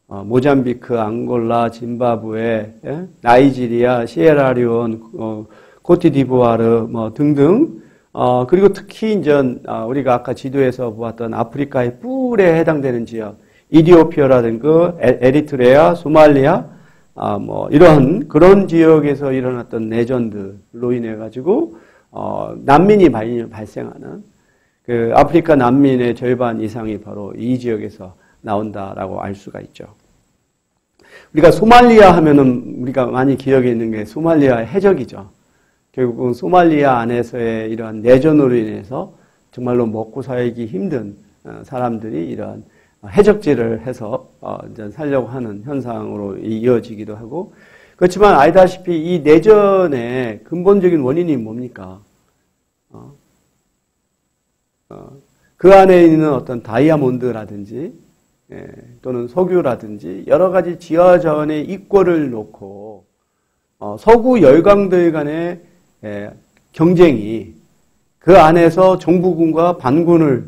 모잠비크, 앙골라, 짐바브웨, 나이지리아, 시에라리온, 코트디부아르 뭐 등등. 그리고 특히 이제 우리가 아까 지도에서 보았던 아프리카의 뿔에 해당되는 지역, 이디오피아라든가 에리트레아, 소말리아, 뭐 이런 그런 지역에서 일어났던 내전들로 인해 가지고 난민이 발생하는 그 아프리카 난민의 절반 이상이 바로 이 지역에서 나온다라고 알 수가 있죠. 우리가 소말리아 하면은 우리가 많이 기억에 있는 게 소말리아 해적이죠. 결국은 소말리아 안에서의 이러한 내전으로 인해서 정말로 먹고 살기 힘든 사람들이 이러한 해적질을 해서 이제 살려고 하는 현상으로 이어지기도 하고, 그렇지만 알다시피 이 내전의 근본적인 원인이 뭡니까? 그 안에 있는 어떤 다이아몬드라든지 또는 석유라든지 여러 가지 지하 자원의 이권을 놓고 서구 열강들 간의 경쟁이, 그 안에서 정부군과 반군을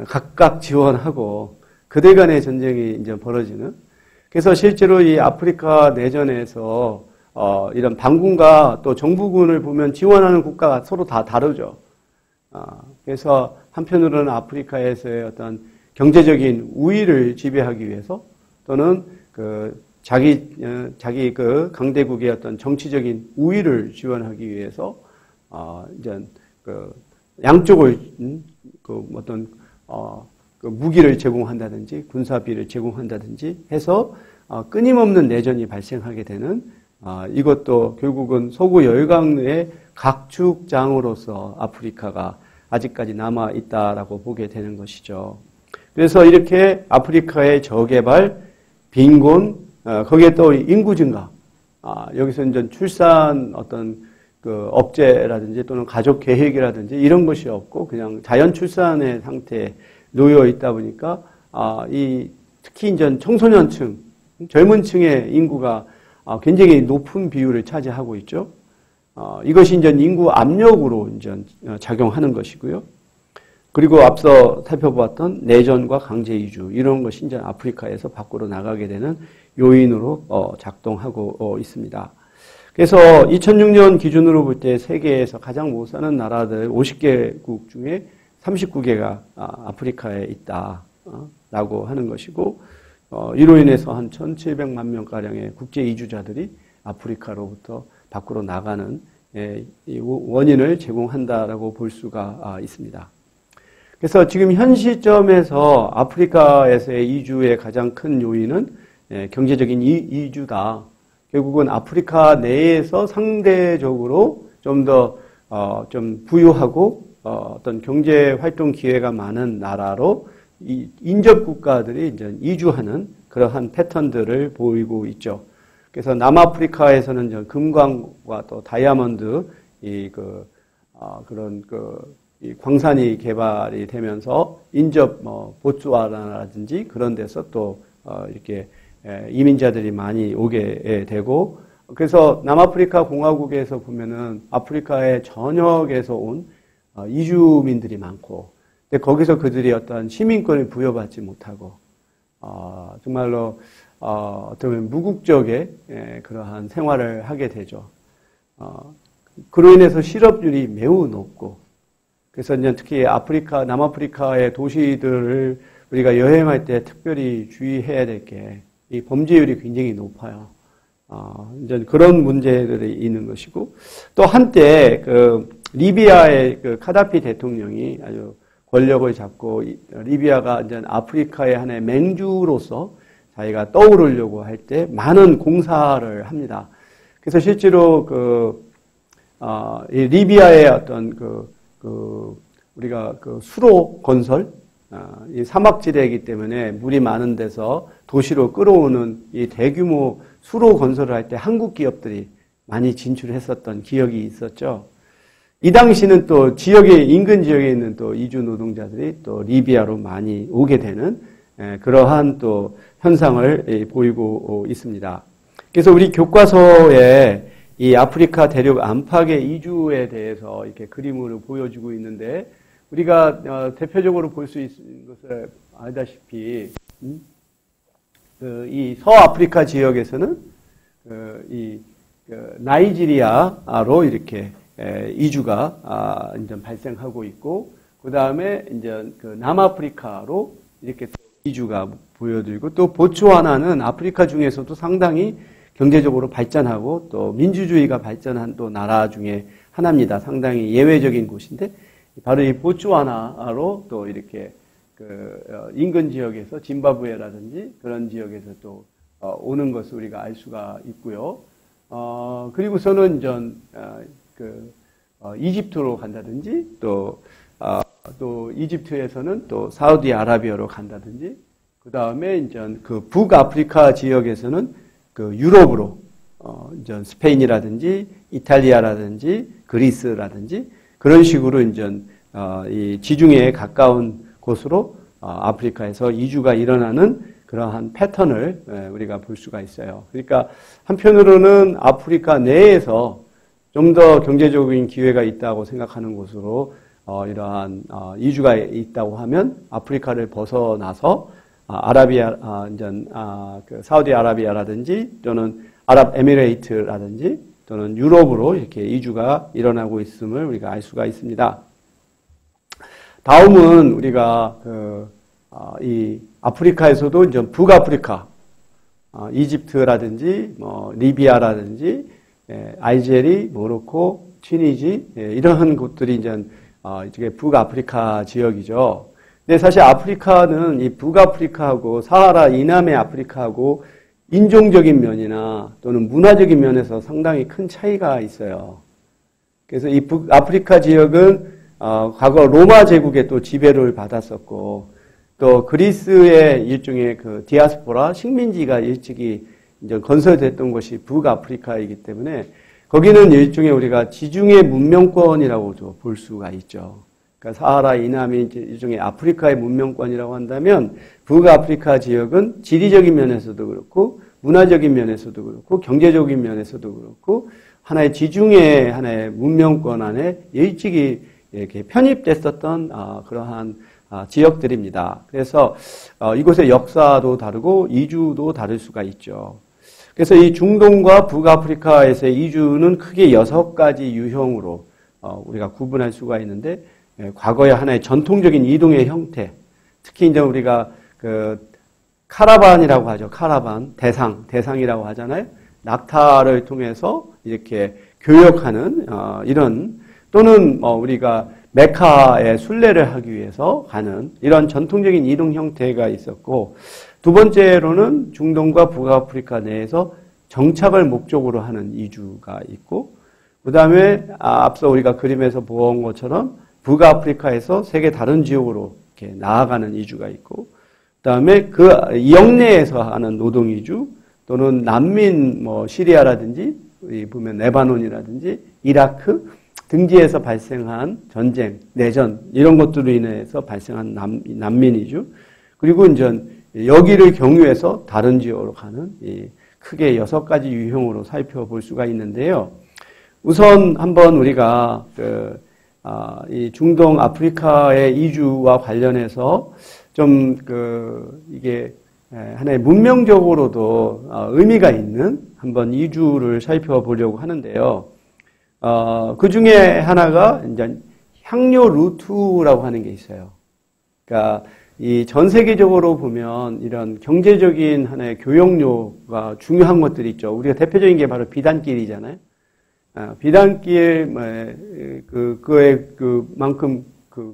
각각 지원하고 그들 간의 전쟁이 이제 벌어지는. 그래서 실제로 이 아프리카 내전에서 이런 반군과 또 정부군을 보면 지원하는 국가가 서로 다 다르죠. 그래서 한편으로는 아프리카에서의 어떤 경제적인 우위를 지배하기 위해서, 또는 자기 그 강대국의 어떤 정치적인 우위를 지원하기 위해서 이제 그 양쪽을 그 어떤 그 무기를 제공한다든지 군사비를 제공한다든지 해서 끊임없는 내전이 발생하게 되는, 이것도 결국은 서구 열강의 각축장으로서 아프리카가 아직까지 남아 있다라고 보게 되는 것이죠. 그래서 이렇게 아프리카의 저개발, 빈곤, 거기에 또 인구 증가, 여기서 이제 출산 어떤 그 억제라든지 또는 가족 계획이라든지 이런 것이 없고 그냥 자연 출산의 상태에 놓여 있다 보니까 특히 이제 청소년층, 젊은 층의 인구가 굉장히 높은 비율을 차지하고 있죠. 이것이 이제 인구 압력으로 이제 작용하는 것이고요. 그리고 앞서 살펴보았던 내전과 강제 이주, 이런 것이 이제 아프리카에서 밖으로 나가게 되는 요인으로 작동하고 있습니다. 그래서 2006년 기준으로 볼 때 세계에서 가장 못 사는 나라들 50개국 중에 39개가 아프리카에 있다라고 하는 것이고, 이로 인해서 한 1,700만 명가량의 국제 이주자들이 아프리카로부터 밖으로 나가는 원인을 제공한다라고 볼 수가 있습니다. 그래서 지금 현 시점에서 아프리카에서의 이주의 가장 큰 요인은 경제적인 이주다. 결국은 아프리카 내에서 상대적으로 좀 더 좀 부유하고 어떤 경제 활동 기회가 많은 나라로 인접 국가들이 이제 이주하는 그러한 패턴들을 보이고 있죠. 그래서 남아프리카에서는 금광과 또 다이아몬드 그런 이 광산이 개발이 되면서 인접 보츠와나라든지 그런 데서 또 이렇게 이민자들이 많이 오게 되고, 그래서 남아프리카 공화국에서 보면은 아프리카의 전역에서 온 이주민들이 많고, 근데 거기서 그들이 어떤 시민권을 부여받지 못하고 정말로 어떻게 보면 무국적의 그러한 생활을 하게 되죠. 그로 인해서 실업률이 매우 높고, 그래서 이제 특히 남아프리카의 도시들을 우리가 여행할 때 특별히 주의해야 될 게 이 범죄율이 굉장히 높아요. 이제 그런 문제들이 있는 것이고, 또 한때 리비아의 카다피 대통령이 아주 권력을 잡고 리비아가 이제 아프리카의 하나의 맹주로서 자기가 떠오르려고 할 때 많은 공사를 합니다. 그래서 실제로 이 리비아의 어떤 우리가 수로 건설, 이 사막지대이기 때문에 물이 많은 데서 도시로 끌어오는 이 대규모 수로 건설을 할 때 한국 기업들이 많이 진출했었던 기억이 있었죠. 이 당시는 또 인근 지역에 있는 또 이주 노동자들이 또 리비아로 많이 오게 되는 그러한 또 현상을 보이고 있습니다. 그래서 우리 교과서에 이 아프리카 대륙 안팎의 이주에 대해서 이렇게 그림으로 보여주고 있는데, 우리가 대표적으로 볼 수 있는 것을 알다시피, 이 서아프리카 지역에서는 나이지리아로 이렇게 이주가 이제 발생하고 있고, 그 다음에 이제 남아프리카로 이렇게 이주가 보여들고, 또 보츠와나는 아프리카 중에서도 상당히 경제적으로 발전하고 또 민주주의가 발전한 또 나라 중에 하나입니다. 상당히 예외적인 곳인데, 바로 이 보츠와나로 또 이렇게 인근 지역에서 짐바브웨라든지 그런 지역에서 또 오는 것을 우리가 알 수가 있고요. 그리고서는 이집트로 간다든지 또 이집트에서는 또 사우디아라비아로 간다든지, 그 다음에 이제 북아프리카 지역에서는 유럽으로 이제 스페인이라든지 이탈리아라든지 그리스라든지 그런 식으로 이제 이 지중해에 가까운 곳으로 아프리카에서 이주가 일어나는 그러한 패턴을 우리가 볼 수가 있어요. 그러니까 한편으로는 아프리카 내에서 좀 더 경제적인 기회가 있다고 생각하는 곳으로 이러한 이주가 있다고 하면, 아프리카를 벗어나서 사우디아라비아라든지 또는 아랍에미레이트라든지 또는 유럽으로 이렇게 이주가 일어나고 있음을 우리가 알 수가 있습니다. 다음은 우리가 이 아프리카에서도 이제 북아프리카, 이집트라든지 리비아라든지 알제리, 모로코, 튀니지 이런 곳들이 이제 이게 북아프리카 지역이죠. 근데 사실 아프리카는 이 북아프리카하고 사하라 이남의 아프리카하고 인종적인 면이나 또는 문화적인 면에서 상당히 큰 차이가 있어요. 그래서 이 북아프리카 지역은 과거 로마 제국의 또 지배를 받았었고, 또 그리스의 일종의 디아스포라 식민지가 일찍이 이제 건설됐던 것이 북아프리카이기 때문에 거기는 일종의 우리가 지중해 문명권이라고 볼 수가 있죠. 그러니까 사하라 이남이 일종의 아프리카의 문명권이라고 한다면, 북아프리카 지역은 지리적인 면에서도 그렇고 문화적인 면에서도 그렇고 경제적인 면에서도 그렇고 하나의 지중해 하나의 문명권 안에 일찍이 이렇게 편입됐었던 그러한 지역들입니다. 그래서 이곳의 역사도 다르고 이주도 다를 수가 있죠. 그래서 이 중동과 북아프리카에서의 이주는 크게 6가지 유형으로 우리가 구분할 수가 있는데, 과거의 하나의 전통적인 이동의 형태, 특히 이제 우리가 카라반이라고 하죠. 카라반, 대상이라고 하잖아요. 낙타를 통해서 이렇게 교역하는 이런, 또는 우리가 메카에 순례를 하기 위해서 가는 이런 전통적인 이동 형태가 있었고, 두 번째로는 중동과 북아프리카 내에서 정착을 목적으로 하는 이주가 있고, 그 다음에 앞서 우리가 그림에서 보온 것처럼 북아프리카에서 세계 다른 지역으로 이렇게 나아가는 이주가 있고, 그 다음에 그 영내에서 하는 노동 이주, 또는 난민 시리아라든지 보면 레바논이라든지 이라크 등지에서 발생한 전쟁, 내전 이런 것들로 인해서 발생한 난민 이주, 그리고 이제 여기를 경유해서 다른 지역으로 가는 크게 6가지 유형으로 살펴볼 수가 있는데요. 우선 한번 우리가 이 중동 아프리카의 이주와 관련해서 좀 이게 하나의 문명적으로도 의미가 있는 한번 이주를 살펴보려고 하는데요. 그 중에 하나가 이제 향료 루트라고 하는 게 있어요. 그러니까 이 전 세계적으로 보면 이런 경제적인 하나의 교역료가 중요한 것들이 있죠. 우리가 대표적인 게 바로 비단길이잖아요. 비단길, 그거의 그만큼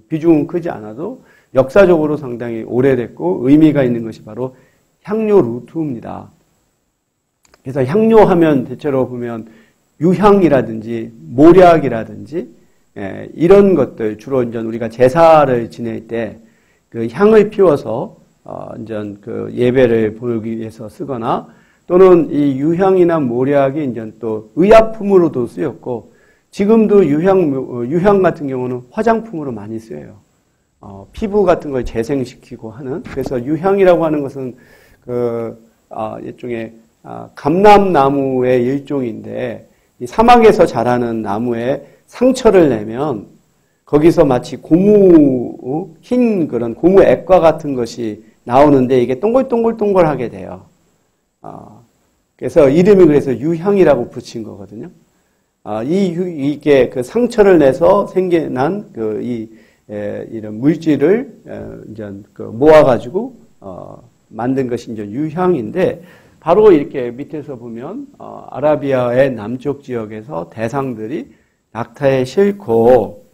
비중은 크지 않아도 역사적으로 상당히 오래됐고 의미가 있는 것이 바로 향료 루트입니다. 그래서 향료하면 대체로 보면 유향이라든지 모략이라든지 이런 것들, 주로 이제 우리가 제사를 지낼 때 그 향을 피워서 이제 그 예배를 보기 위해서 쓰거나, 또는 이 유향이나 모략이 이제 또 의약품으로도 쓰였고, 지금도 유향 같은 경우는 화장품으로 많이 쓰여요. 피부 같은 걸 재생시키고 하는. 그래서 유향이라고 하는 것은 일종의 감람나무의 일종인데, 이 사막에서 자라는 나무에 상처를 내면 거기서 마치 고무, 흰 그런 고무 액과 같은 것이 나오는데 이게 동글동글동글하게 돼요. 그래서 이름이 그래서 유향이라고 붙인 거거든요. 이게 그 상처를 내서 생겨난 이런 물질을 이제 모아가지고 만든 것이 이제 유향인데 바로 이렇게 밑에서 보면 아라비아의 남쪽 지역에서 대상들이 낙타에 싣고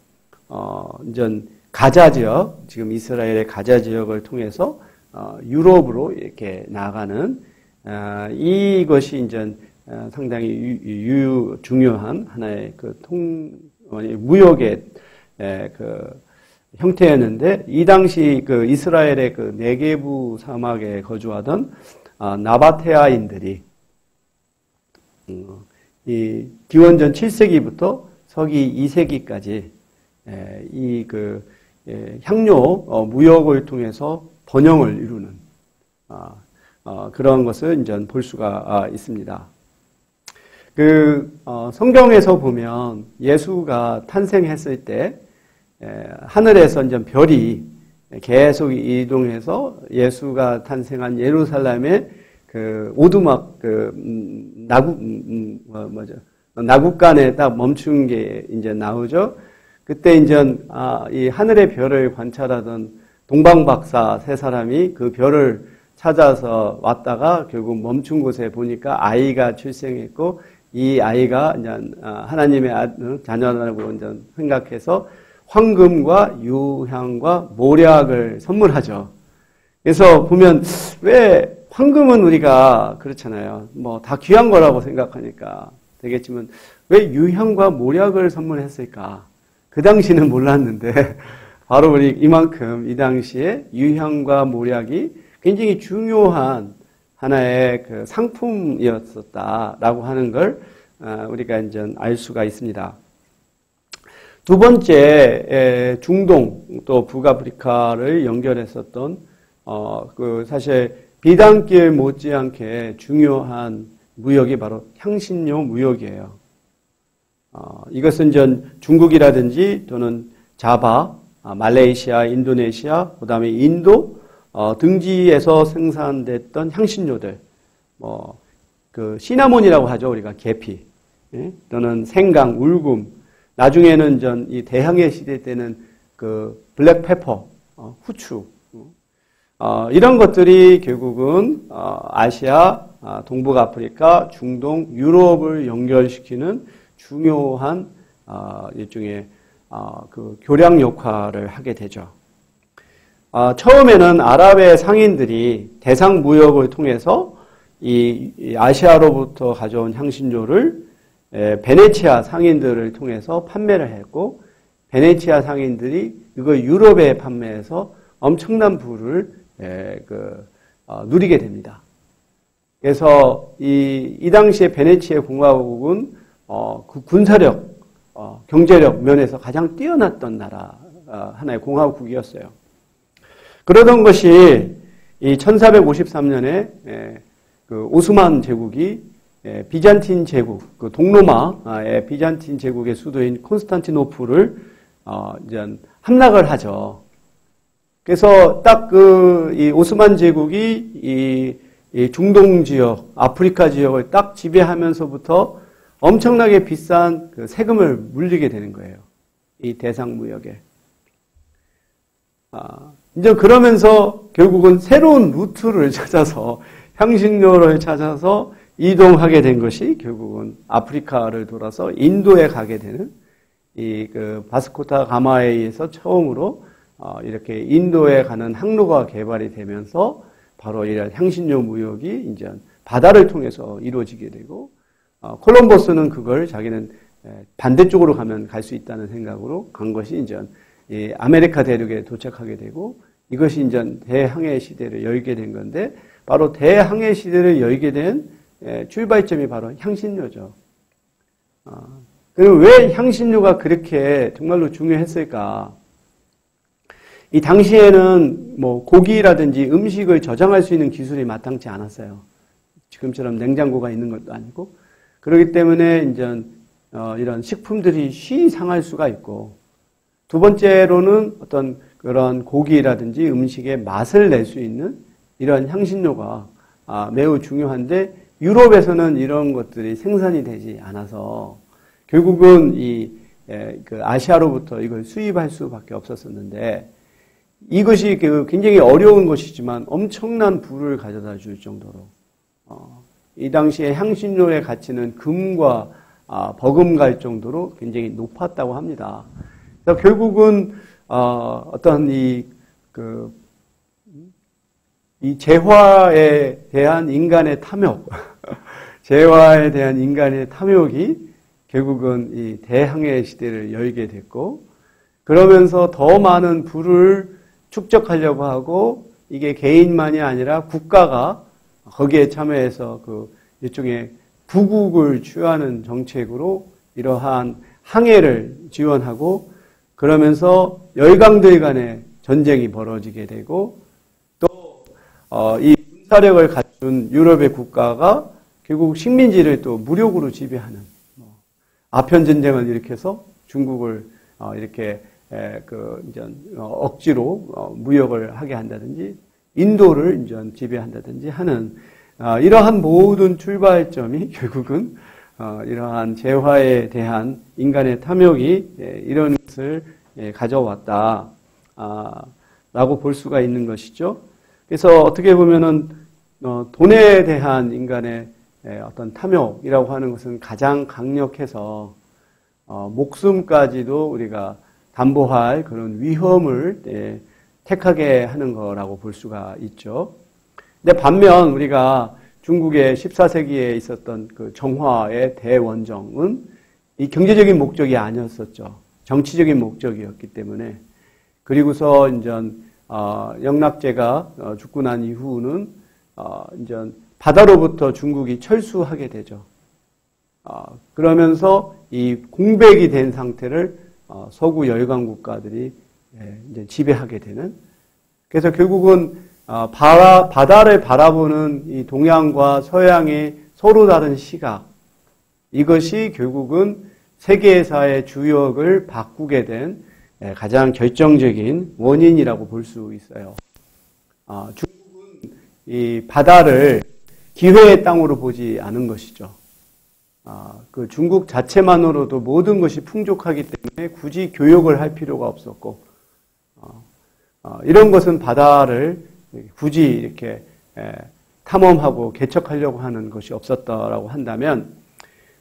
이제 가자 지역, 지금 이스라엘의 가자 지역을 통해서 유럽으로 이렇게 나가는 이것이 이제 상당히 중요한 하나의 무역의 형태였는데 이 당시 이스라엘의 네게부 사막에 거주하던 나바테아인들이 이 기원전 7세기부터 서기 2세기까지 이 향료 무역을 통해서 번영을 이루는 그런 것을 이제 볼 수가 있습니다. 성경에서 보면 예수가 탄생했을 때 하늘에서 이제 별이 계속 이동해서 예수가 탄생한 예루살렘의 오두막 나국간에 딱 멈춘 게 이제 나오죠. 그때 이제 이 하늘의 별을 관찰하던 동방박사 세 사람이 그 별을 찾아서 왔다가 결국 멈춘 곳에 보니까 아이가 출생했고 이 아이가 이제 하나님의 자녀라고 이제 생각해서 황금과 유향과 모략을 선물하죠. 그래서 보면 왜 황금은 우리가 그렇잖아요. 뭐 다 귀한 거라고 생각하니까 되겠지만 왜 유향과 모략을 선물했을까? 그 당시는 몰랐는데 바로 우리 이만큼 이 당시에 유향과 모략이 굉장히 중요한 하나의 상품이었었다라고 하는 걸 우리가 이제 알 수가 있습니다. 두 번째, 중동 또 북아프리카를 연결했었던 사실 비단길 못지않게 중요한 무역이 바로 향신료 무역이에요. 이것은 전 중국이라든지 또는 자바, 말레이시아, 인도네시아, 그다음에 인도 등지에서 생산됐던 향신료들, 시나몬이라고 하죠 우리가 계피, 또는 생강, 울금. 나중에는 이 대항해 시대 때는 블랙페퍼, 후추, 이런 것들이 결국은 아시아, 동북아프리카, 중동, 유럽을 연결시키는 중요한 일종의 교량 역할을 하게 되죠. 처음에는 아랍의 상인들이 대상 무역을 통해서 이 아시아로부터 가져온 향신료를 베네치아 상인들을 통해서 판매를 했고 베네치아 상인들이 이걸 유럽에 판매해서 엄청난 부를 누리게 됩니다. 그래서 이 당시에 베네치아 공화국은 군사력, 경제력 면에서 가장 뛰어났던 나라, 하나의 공화국이었어요. 그러던 것이 이 1453년에 오스만 제국이 비잔틴 제국, 동로마의 비잔틴 제국의 수도인 콘스탄티노플을 이제 함락을 하죠. 그래서 딱 이 오스만 제국이 이 중동 지역, 아프리카 지역을 딱 지배하면서부터 엄청나게 비싼 세금을 물리게 되는 거예요. 이 대상 무역에. 이제 그러면서 결국은 새로운 루트를 찾아서 향신료를 찾아서 이동하게 된 것이 결국은 아프리카를 돌아서 인도에 가게 되는 이 바스코타 가마에 의해서 처음으로 이렇게 인도에 가는 항로가 개발이 되면서 바로 이런 향신료 무역이 이제 바다를 통해서 이루어지게 되고 콜럼버스는 그걸 자기는 반대쪽으로 가면 갈 수 있다는 생각으로 간 것이 이제 이 아메리카 대륙에 도착하게 되고 이것이 이제 대항해 시대를 열게 된 건데 바로 대항해 시대를 열게 된 출발점이 바로 향신료죠. 그럼 왜 향신료가 그렇게 정말로 중요했을까? 이 당시에는 고기라든지 음식을 저장할 수 있는 기술이 마땅치 않았어요. 지금처럼 냉장고가 있는 것도 아니고 그렇기 때문에 이제 이런 식품들이 쉬이 상할 수가 있고, 두 번째로는 어떤 그런 고기라든지 음식의 맛을 낼 수 있는 이런 향신료가 매우 중요한데, 유럽에서는 이런 것들이 생산이 되지 않아서 결국은 그 아시아로부터 이걸 수입할 수밖에 없었었는데, 이것이 굉장히 어려운 것이지만 엄청난 부를 가져다 줄 정도로 이 당시에 향신료의 가치는 금과 버금갈 정도로 굉장히 높았다고 합니다. 그래서 결국은 어떤 이 재화에 대한 인간의 탐욕, 재화에 대한 인간의 탐욕이 결국은 이 대항해 시대를 열게 됐고, 그러면서 더 많은 부를 축적하려고 하고, 이게 개인만이 아니라 국가가 거기에 참여해서 일종의 부국을 취하는 정책으로 이러한 항해를 지원하고, 그러면서 열강들 간의 전쟁이 벌어지게 되고, 또 이 군사력을 갖춘 유럽의 국가가 결국 식민지를 또 무력으로 지배하는, 아편 전쟁을 일으켜서 중국을 이렇게 억지로 무역을 하게 한다든지, 인도를 이제 지배한다든지 하는 이러한 모든 출발점이 결국은 이러한 재화에 대한 인간의 탐욕이 이런 것을 가져왔다 라고 볼 수가 있는 것이죠. 그래서 어떻게 보면은 돈에 대한 인간의 어떤 탐욕이라고 하는 것은 가장 강력해서 목숨까지도 우리가 담보할 그런 위험을 택하게 하는 거라고 볼 수가 있죠. 근데 반면 우리가 중국의 14세기에 있었던 그 정화의 대원정은 이 경제적인 목적이 아니었었죠. 정치적인 목적이었기 때문에. 그리고서 이제 영락제가 죽고 난 이후는 이제 바다로부터 중국이 철수하게 되죠. 그러면서 이 공백이 된 상태를 서구 열강 국가들이 이제 지배하게 되는. 그래서 결국은 바다를 바라보는 이 동양과 서양의 서로 다른 시각, 이것이 결국은 세계사의 주역을 바꾸게 된 가장 결정적인 원인이라고 볼 수 있어요. 중국은 이 바다를 기회의 땅으로 보지 않은 것이죠. 그 중국 자체만으로도 모든 것이 풍족하기 때문에 굳이 교역을 할 필요가 없었고, 이런 것은 바다를 굳이 이렇게 탐험하고 개척하려고 하는 것이 없었다라고 한다면,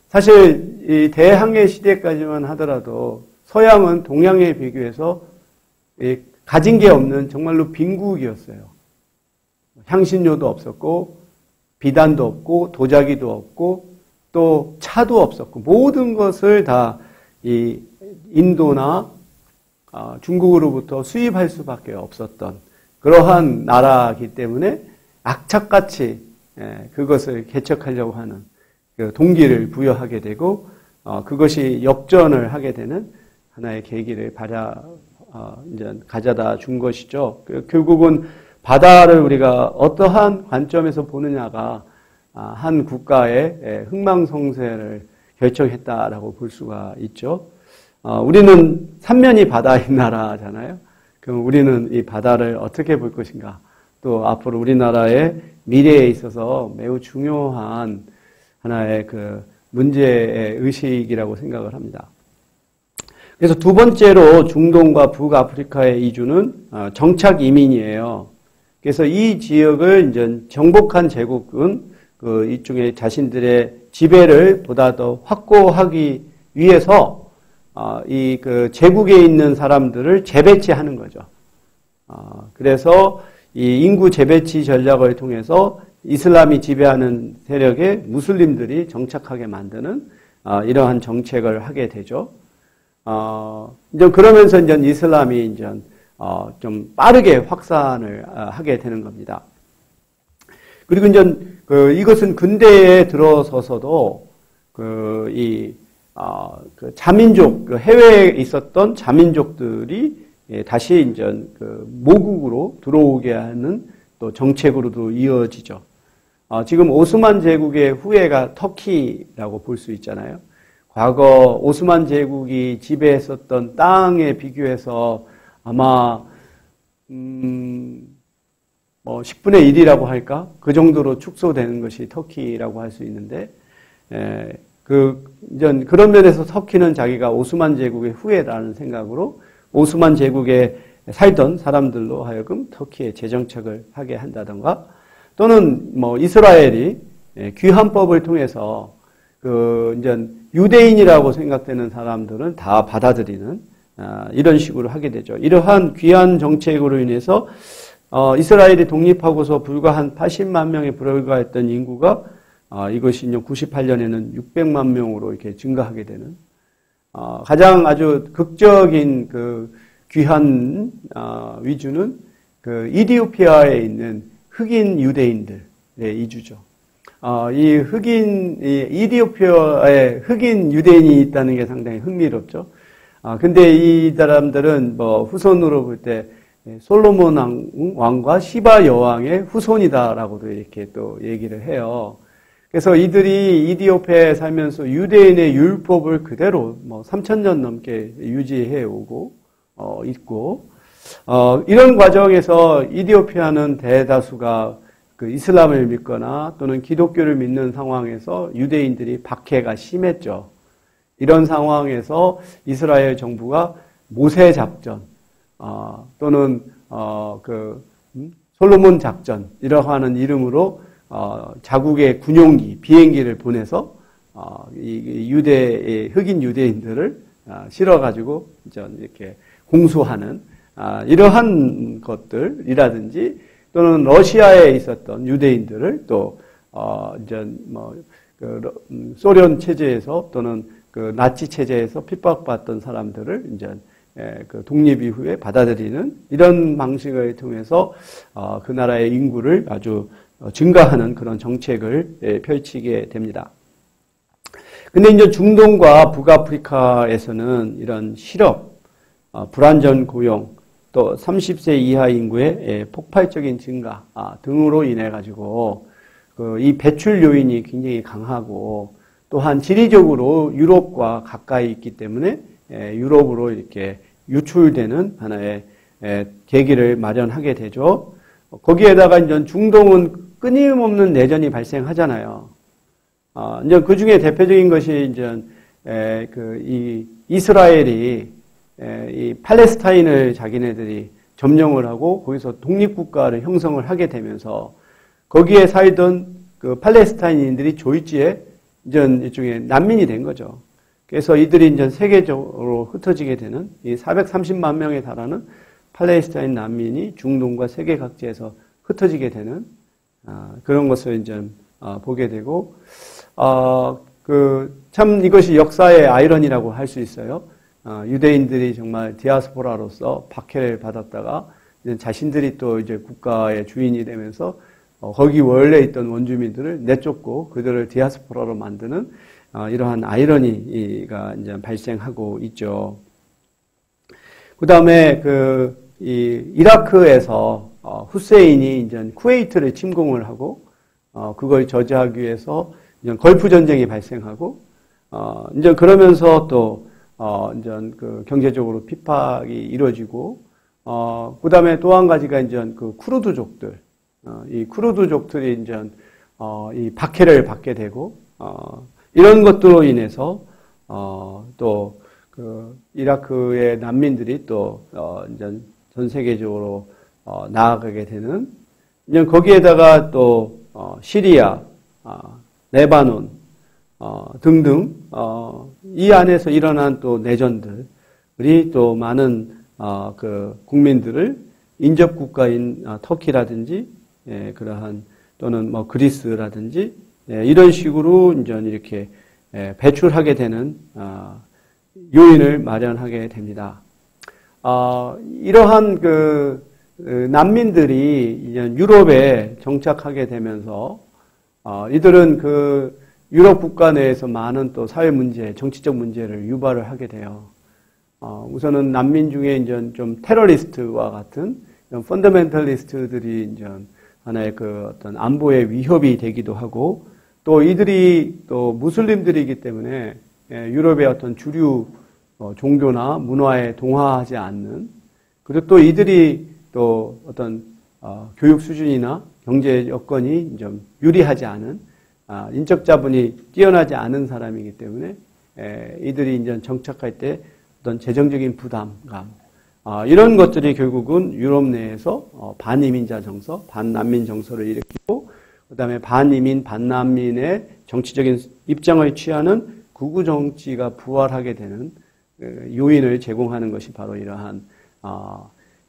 사실 이 대항해 시대까지만 하더라도 서양은 동양에 비교해서 가진 게 없는 정말로 빈국이었어요. 향신료도 없었고, 비단도 없고, 도자기도 없고, 또 차도 없었고, 모든 것을 다 이 인도나 중국으로부터 수입할 수밖에 없었던 그러한 나라이기 때문에 악착같이 그것을 개척하려고 하는 그 동기를 부여하게 되고, 그것이 역전을 하게 되는 하나의 계기를 이제 가져다 준 것이죠. 결국은 바다를 우리가 어떠한 관점에서 보느냐가 한 국가의 흥망성쇠를 결정했다라고 볼 수가 있죠. 우리는 삼면이 바다인 나라잖아요. 그럼 우리는 이 바다를 어떻게 볼 것인가? 또 앞으로 우리나라의 미래에 있어서 매우 중요한 하나의 그 문제의 의식이라고 생각을 합니다. 그래서 두 번째로 중동과 북아프리카의 이주는 정착 이민이에요. 그래서 이 지역을 이제 정복한 제국은 그 이쪽에 자신들의 지배를 보다 더 확고하기 위해서 이 그 제국에 있는 사람들을 재배치하는 거죠. 그래서 이 인구 재배치 전략을 통해서 이슬람이 지배하는 세력에 무슬림들이 정착하게 만드는 이러한 정책을 하게 되죠. 이제 그러면서 이제 이슬람이 이제 좀 빠르게 확산을 하게 되는 겁니다. 그리고 이제 이것은 근대에 들어서서도 그 자민족, 해외에 있었던 자민족들이 다시 이제 모국으로 들어오게 하는 또 정책으로도 이어지죠. 지금 오스만 제국의 후예가 터키라고 볼 수 있잖아요. 과거 오스만 제국이 지배했었던 땅에 비교해서 아마 뭐 10분의 1이라고 할까? 그 정도로 축소되는 것이 터키라고 할 수 있는데, 그런 면에서 터키는 자기가 오스만 제국의 후예라는 생각으로 오스만 제국에 살던 사람들로 하여금 터키에 재정착을 하게 한다던가, 또는 뭐 이스라엘이 귀환법을 통해서 이제 유대인이라고 생각되는 사람들은 다 받아들이는 이런 식으로 하게 되죠. 이러한 귀환 정책으로 인해서 이스라엘이 독립하고서 불과 한 80만 명에 불과했던 인구가 이것이 98년에는 600만 명으로 이렇게 증가하게 되는 가장 아주 극적인 그 귀환 위주는 그 이디오피아에 있는 흑인 유대인들의 이주죠. 이디오피아에 흑인 유대인이 있다는 게 상당히 흥미롭죠. 근데 이 사람들은 뭐 후손으로 볼 때 솔로몬 왕과 시바 여왕의 후손이다라고도 이렇게 또 얘기를 해요. 그래서 이들이 이디오피아에 살면서 유대인의 율법을 그대로 뭐 3,000년 넘게 유지해 오고 있고, 이런 과정에서 이디오피아는 대다수가 그 이슬람을 믿거나 또는 기독교를 믿는 상황에서 유대인들이 박해가 심했죠. 이런 상황에서 이스라엘 정부가 모세 작전, 또는 솔로몬 작전, 이러한 이름으로 자국의 군용기, 비행기를 보내서 이 흑인 유대인들을 실어가지고 이렇게 공수하는 이러한 것들이라든지, 또는 러시아에 있었던 유대인들을 또 소련 체제에서 또는 그 나치 체제에서 핍박받던 사람들을 그 독립 이후에 받아들이는 이런 방식을 통해서 그 나라의 인구를 아주 증가하는 그런 정책을 펼치게 됩니다. 근데 이제 중동과 북아프리카에서는 이런 실업, 불안전 고용, 또 30세 이하 인구의 폭발적인 증가 등으로 인해 가지고 이 배출 요인이 굉장히 강하고, 또한 지리적으로 유럽과 가까이 있기 때문에 유럽으로 이렇게 유출되는 하나의 계기를 마련하게 되죠. 거기에다가 이제 중동은 끊임없는 내전이 발생하잖아요. 이제 그 중에 대표적인 것이 이제 이 이스라엘이 이 팔레스타인을 자기네들이 점령을 하고 거기서 독립국가를 형성을 하게 되면서 거기에 살던 그 팔레스타인인들이 졸지에 이제 일종의 난민이 된 거죠. 그래서 이들이 이제 세계적으로 흩어지게 되는 이 430만 명에 달하는 팔레스타인 난민이 중동과 세계 각지에서 흩어지게 되는 그런 것을 이제 보게 되고, 참 이것이 역사의 아이러니라고 할 수 있어요. 유대인들이 정말 디아스포라로서 박해를 받았다가 이제 자신들이 또 이제 국가의 주인이 되면서 거기 원래 있던 원주민들을 내쫓고 그들을 디아스포라로 만드는 이러한 아이러니가 이제 발생하고 있죠. 그 다음에 이라크에서 후세인이 이제 쿠웨이트를 침공을 하고 그걸 저지하기 위해서 이제 걸프 전쟁이 발생하고 이제 그러면서 또 이제 그 경제적으로 핍박이 이루어지고 그 다음에 또 한 가지가 이제 그 쿠르드족들, 이 쿠르드족들이 이제 이 박해를 받게 되고 이런 것들로 인해서 또 그 이라크의 난민들이 또 이제 전 세계적으로 나아가게 되는, 이제 거기에다가 또 시리아, 레바논 등등 이 안에서 일어난 또 내전들이 또 많은 그 국민들을 인접 국가인 터키라든지 그러한 또는 뭐 그리스라든지 이런 식으로 이제 이렇게 배출하게 되는 요인을 마련하게 됩니다. 이러한 그 난민들이 이제 유럽에 정착하게 되면서 이들은 그 유럽 국가 내에서 많은 또 사회 문제, 정치적 문제를 유발을 하게 돼요. 우선은 난민 중에 이제 좀 테러리스트와 같은 펀더멘털리스트들이 이제 하나의 그 어떤 안보의 위협이 되기도 하고, 또 이들이 또 무슬림들이기 때문에 유럽의 어떤 주류 종교나 문화에 동화하지 않는, 그리고 또 이들이 또 어떤 교육 수준이나 경제 여건이 좀 유리하지 않은, 인적 자본이 뛰어나지 않은 사람이기 때문에 이들이 이제 정착할 때 어떤 재정적인 부담감, 이런 것들이 결국은 유럽 내에서 반이민자 정서, 반난민 정서를 일으키고, 그 다음에 반이민, 반난민의 정치적인 입장을 취하는 극우 정치가 부활하게 되는 요인을 제공하는 것이 바로 이러한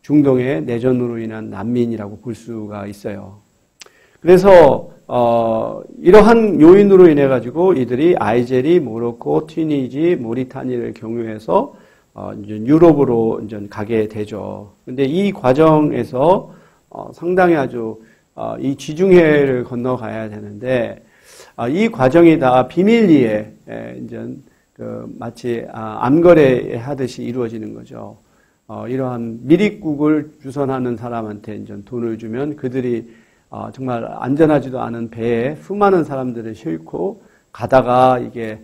중동의 내전으로 인한 난민이라고 볼 수가 있어요. 그래서 이러한 요인으로 인해 가지고 이들이 알제리, 모로코, 튀니지, 모리타니를 경유해서 이제 유럽으로 이제 가게 되죠. 근데 이 과정에서 상당히 아주 이 지중해를 건너가야 되는데 이 과정이 다 비밀리에 이제 마치 암거래 하듯이 이루어지는 거죠. 이러한 미립국을 주선하는 사람한테 이제 돈을 주면 그들이 정말 안전하지도 않은 배에 수많은 사람들을 싣고 가다가 이게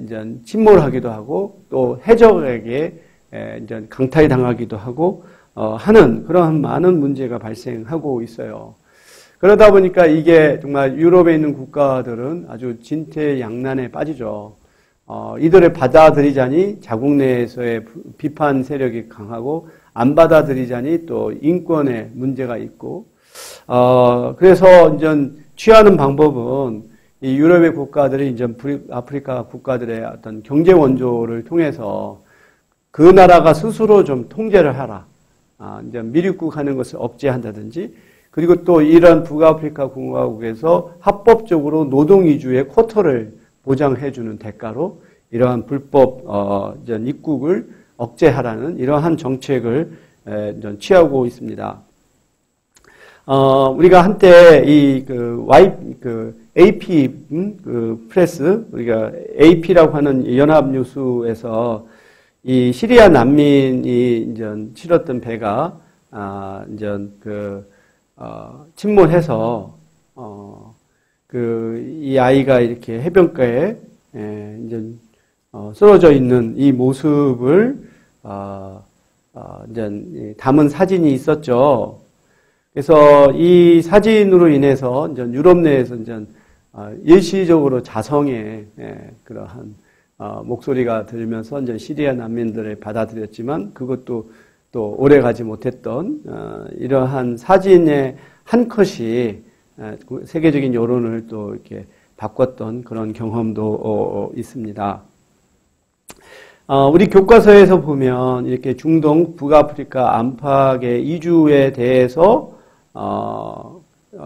이제 침몰하기도 하고 또 해적에게 이제 강탈 당하기도 하고 하는 그런 많은 문제가 발생하고 있어요. 그러다 보니까 이게 정말 유럽에 있는 국가들은 아주 진퇴양난에 빠지죠. 이들을 받아들이자니 자국 내에서의 비판 세력이 강하고 안 받아들이자니 또 인권에 문제가 있고, 그래서 이제 취하는 방법은 이 유럽의 국가들이 이제 아프리카 국가들의 어떤 경제 원조를 통해서 그 나라가 스스로 좀 통제를 하라. 이제 미립국 하는 것을 억제한다든지, 그리고 또 이런 북아프리카 공화국에서 합법적으로 노동 이주의 쿼터를 보장해주는 대가로 이러한 불법 입국을 억제하라는 이러한 정책을 취하고 있습니다. 우리가 한때 AP 프레스, 우리가 AP라고 하는 연합뉴스에서 이 시리아 난민이 이제 실었던 배가 이제 침몰해서 이 아이가 이렇게 해변가에 이제 쓰러져 있는 이 모습을 이제 담은 사진이 있었죠. 그래서 이 사진으로 인해서 이제 유럽 내에서 이제 일시적으로 자성의 그러한 목소리가 들면서 이제 시리아 난민들을 받아들였지만 그것도 또 오래 가지 못했던 이러한 사진의 한 컷이 세계적인 여론을 또 이렇게 바꿨던 그런 경험도 있습니다. 우리 교과서에서 보면 이렇게 중동, 북아프리카 안팎의 이주에 대해서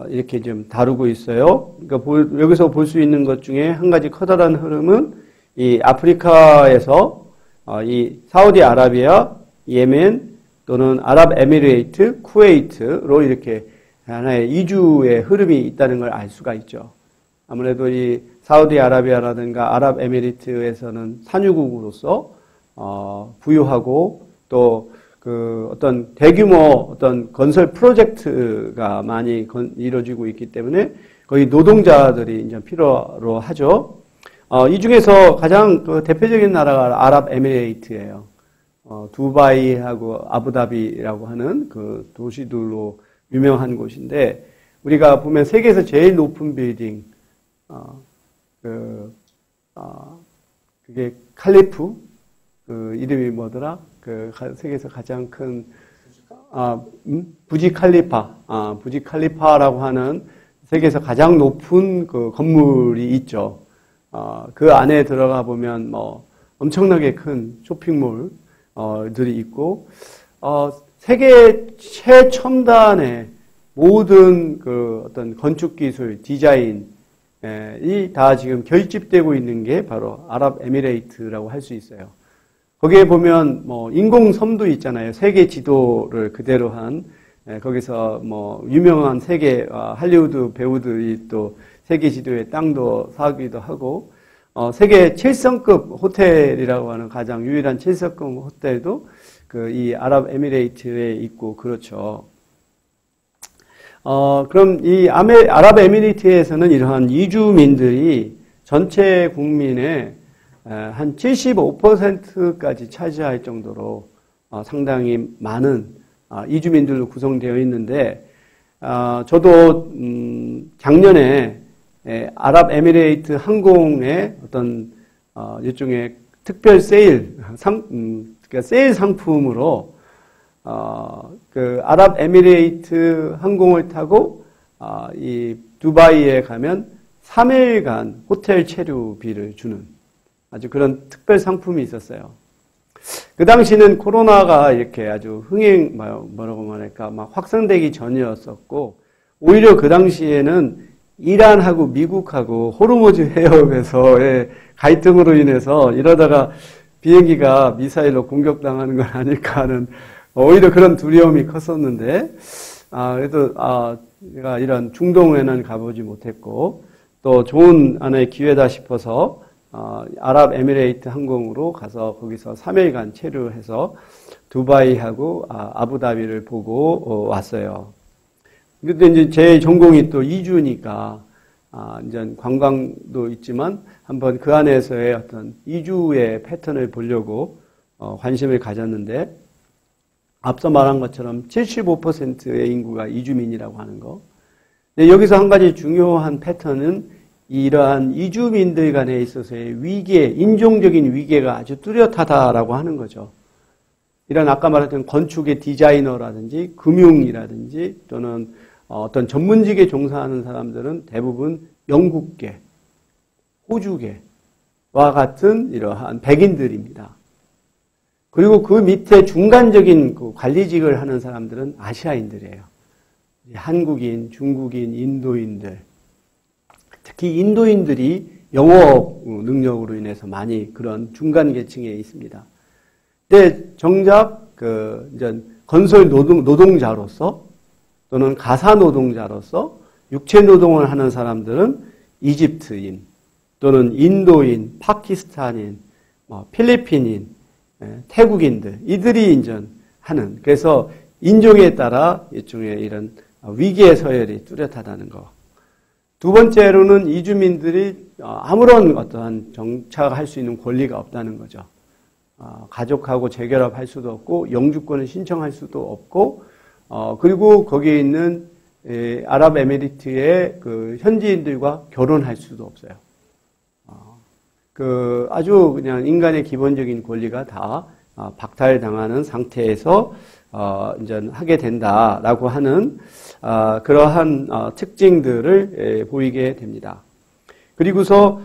이렇게 좀 다루고 있어요. 그러니까 여기서 볼 수 있는 것 중에 한 가지 커다란 흐름은 이 아프리카에서 이 사우디아라비아, 예멘 또는 아랍에미레이트, 쿠웨이트로 이렇게 하나의 이주의 흐름이 있다는 걸 알 수가 있죠. 아무래도 이 사우디아라비아라든가 아랍에미리트에서는 산유국으로서 부유하고 또 그 어떤 대규모 어떤 건설 프로젝트가 많이 이루어지고 있기 때문에 거의 노동자들이 이제 필요로 하죠. 이 중에서 가장 그 대표적인 나라가 아랍에미레이트예요. 두바이하고 아부다비라고 하는 그 도시들로 유명한 곳인데 우리가 보면 세계에서 제일 높은 빌딩 그게 칼리프 이름이 뭐더라? 세계에서 가장 큰 부지 칼리파라고 하는 세계에서 가장 높은 그 건물이 있죠. 그 안에 들어가 보면 뭐 엄청나게 큰 쇼핑몰들이 있고 세계 최첨단의 모든 그 어떤 건축 기술, 디자인이 다 지금 결집되고 있는 게 바로 아랍에미레이트라고 할 수 있어요. 거기에 보면 뭐 인공섬도 있잖아요. 세계 지도를 그대로 한 거기서 뭐 유명한 세계 할리우드 배우들이 또 세계 지도에 땅도 사기도 하고 세계 7성급 호텔이라고 하는 가장 유일한 7성급 호텔도 그 이 아랍에미레이트에 있고 그렇죠. 그럼 이 아랍에미리트에서는 이러한 이주민들이 전체 국민의 한 75%까지 차지할 정도로 상당히 많은 이주민들로 구성되어 있는데, 저도 작년에 아랍에미레이트 항공의 어떤 일종의 특별 세일, 그러니까 세일 상품으로 그 아랍에미레이트 항공을 타고 이 두바이에 가면 3일간 호텔 체류비를 주는 아주 그런 특별 상품이 있었어요. 그 당시는 코로나가 이렇게 아주 뭐라고 말할까, 막 확산되기 전이었었고, 오히려 그 당시에는 이란하고 미국하고 호르무즈 해협에서의 갈등으로 인해서 이러다가 비행기가 미사일로 공격당하는 건 아닐까 하는 오히려 그런 두려움이 컸었는데, 그래도 제가 이런 중동에는 가보지 못했고, 또 좋은 하나의 기회다 싶어서 아랍에미레이트 항공으로 가서 거기서 3일간 체류해서 두바이하고 아부다비를 보고 왔어요. 근데 이제 제 전공이 또 이주니까 이제 관광도 있지만 한번 그 안에서의 어떤 이주의 패턴을 보려고 관심을 가졌는데, 앞서 말한 것처럼 75%의 인구가 이주민이라고 하는 거. 근데 여기서 한 가지 중요한 패턴은 이러한 이주민들 간에 있어서의 위계, 인종적인 위계가 아주 뚜렷하다라고 하는 거죠. 이런 아까 말했던 건축의 디자이너라든지 금융이라든지 또는 어떤 전문직에 종사하는 사람들은 대부분 영국계, 호주계와 같은 이러한 백인들입니다. 그리고 그 밑에 중간적인 그 관리직을 하는 사람들은 아시아인들이에요. 한국인, 중국인, 인도인들. 특히 인도인들이 영어 능력으로 인해서 많이 그런 중간 계층에 있습니다. 근데 정작 이제 건설 노동자로서 또는 가사 노동자로서 육체 노동을 하는 사람들은 이집트인 또는 인도인, 파키스탄인, 필리핀인, 태국인들, 이들이 이제 하는, 그래서 인종에 따라 일종의 이런 위계의 서열이 뚜렷하다는 거. 두 번째로는 이주민들이 아무런 어떠한 정착할 수 있는 권리가 없다는 거죠. 가족하고 재결합할 수도 없고 영주권을 신청할 수도 없고, 그리고 거기에 있는 아랍에미리트의 그 현지인들과 결혼할 수도 없어요. 아주 그냥 인간의 기본적인 권리가 다 박탈당하는 상태에서 이제 하게 된다라고 하는 그러한 특징들을 보이게 됩니다. 그리고서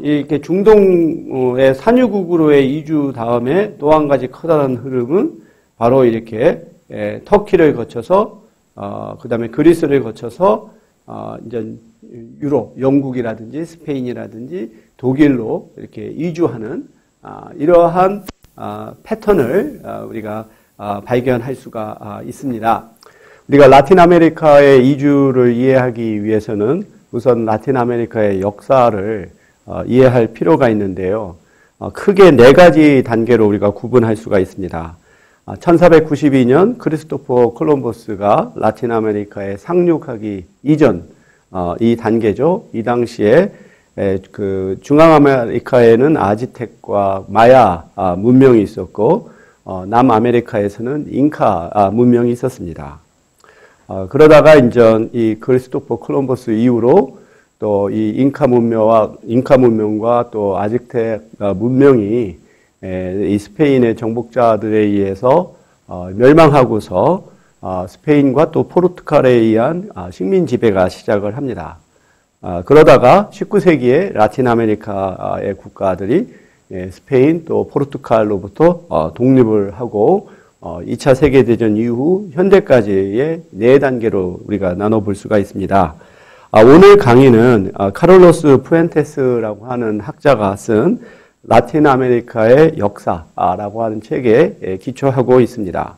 이렇게 중동의 산유국으로의 이주 다음에 또 한 가지 커다란 흐름은 바로 이렇게 터키를 거쳐서 그 다음에 그리스를 거쳐서 이제 유럽, 영국이라든지 스페인이라든지 독일로 이렇게 이주하는 이러한 패턴을 우리가 발견할 수가 있습니다. 우리가 라틴 아메리카의 이주를 이해하기 위해서는 우선 라틴 아메리카의 역사를 이해할 필요가 있는데요. 크게 네 가지 단계로 우리가 구분할 수가 있습니다. 1492년 크리스토퍼 콜럼버스가 라틴 아메리카에 상륙하기 이전 이 단계죠. 이 당시에 그 중앙아메리카에는 아즈텍과 마야 문명이 있었고, 남아메리카에서는 잉카 문명이 있었습니다. 그러다가 이제 이 크리스토퍼 콜럼버스 이후로 또 이 잉카 문명과 또 아즈텍 문명이 이 스페인의 정복자들에 의해서 멸망하고서 스페인과 또 포르투갈에 의한 식민 지배가 시작을 합니다. 그러다가 19세기에 라틴 아메리카의 국가들이 스페인 또 포르투갈로부터 독립을 하고 2차 세계대전 이후 현대까지의 네 단계로 우리가 나눠볼 수가 있습니다. 오늘 강의는 카를로스 푸엔테스라고 하는 학자가 쓴 라틴 아메리카의 역사라고 하는 책에 기초하고 있습니다.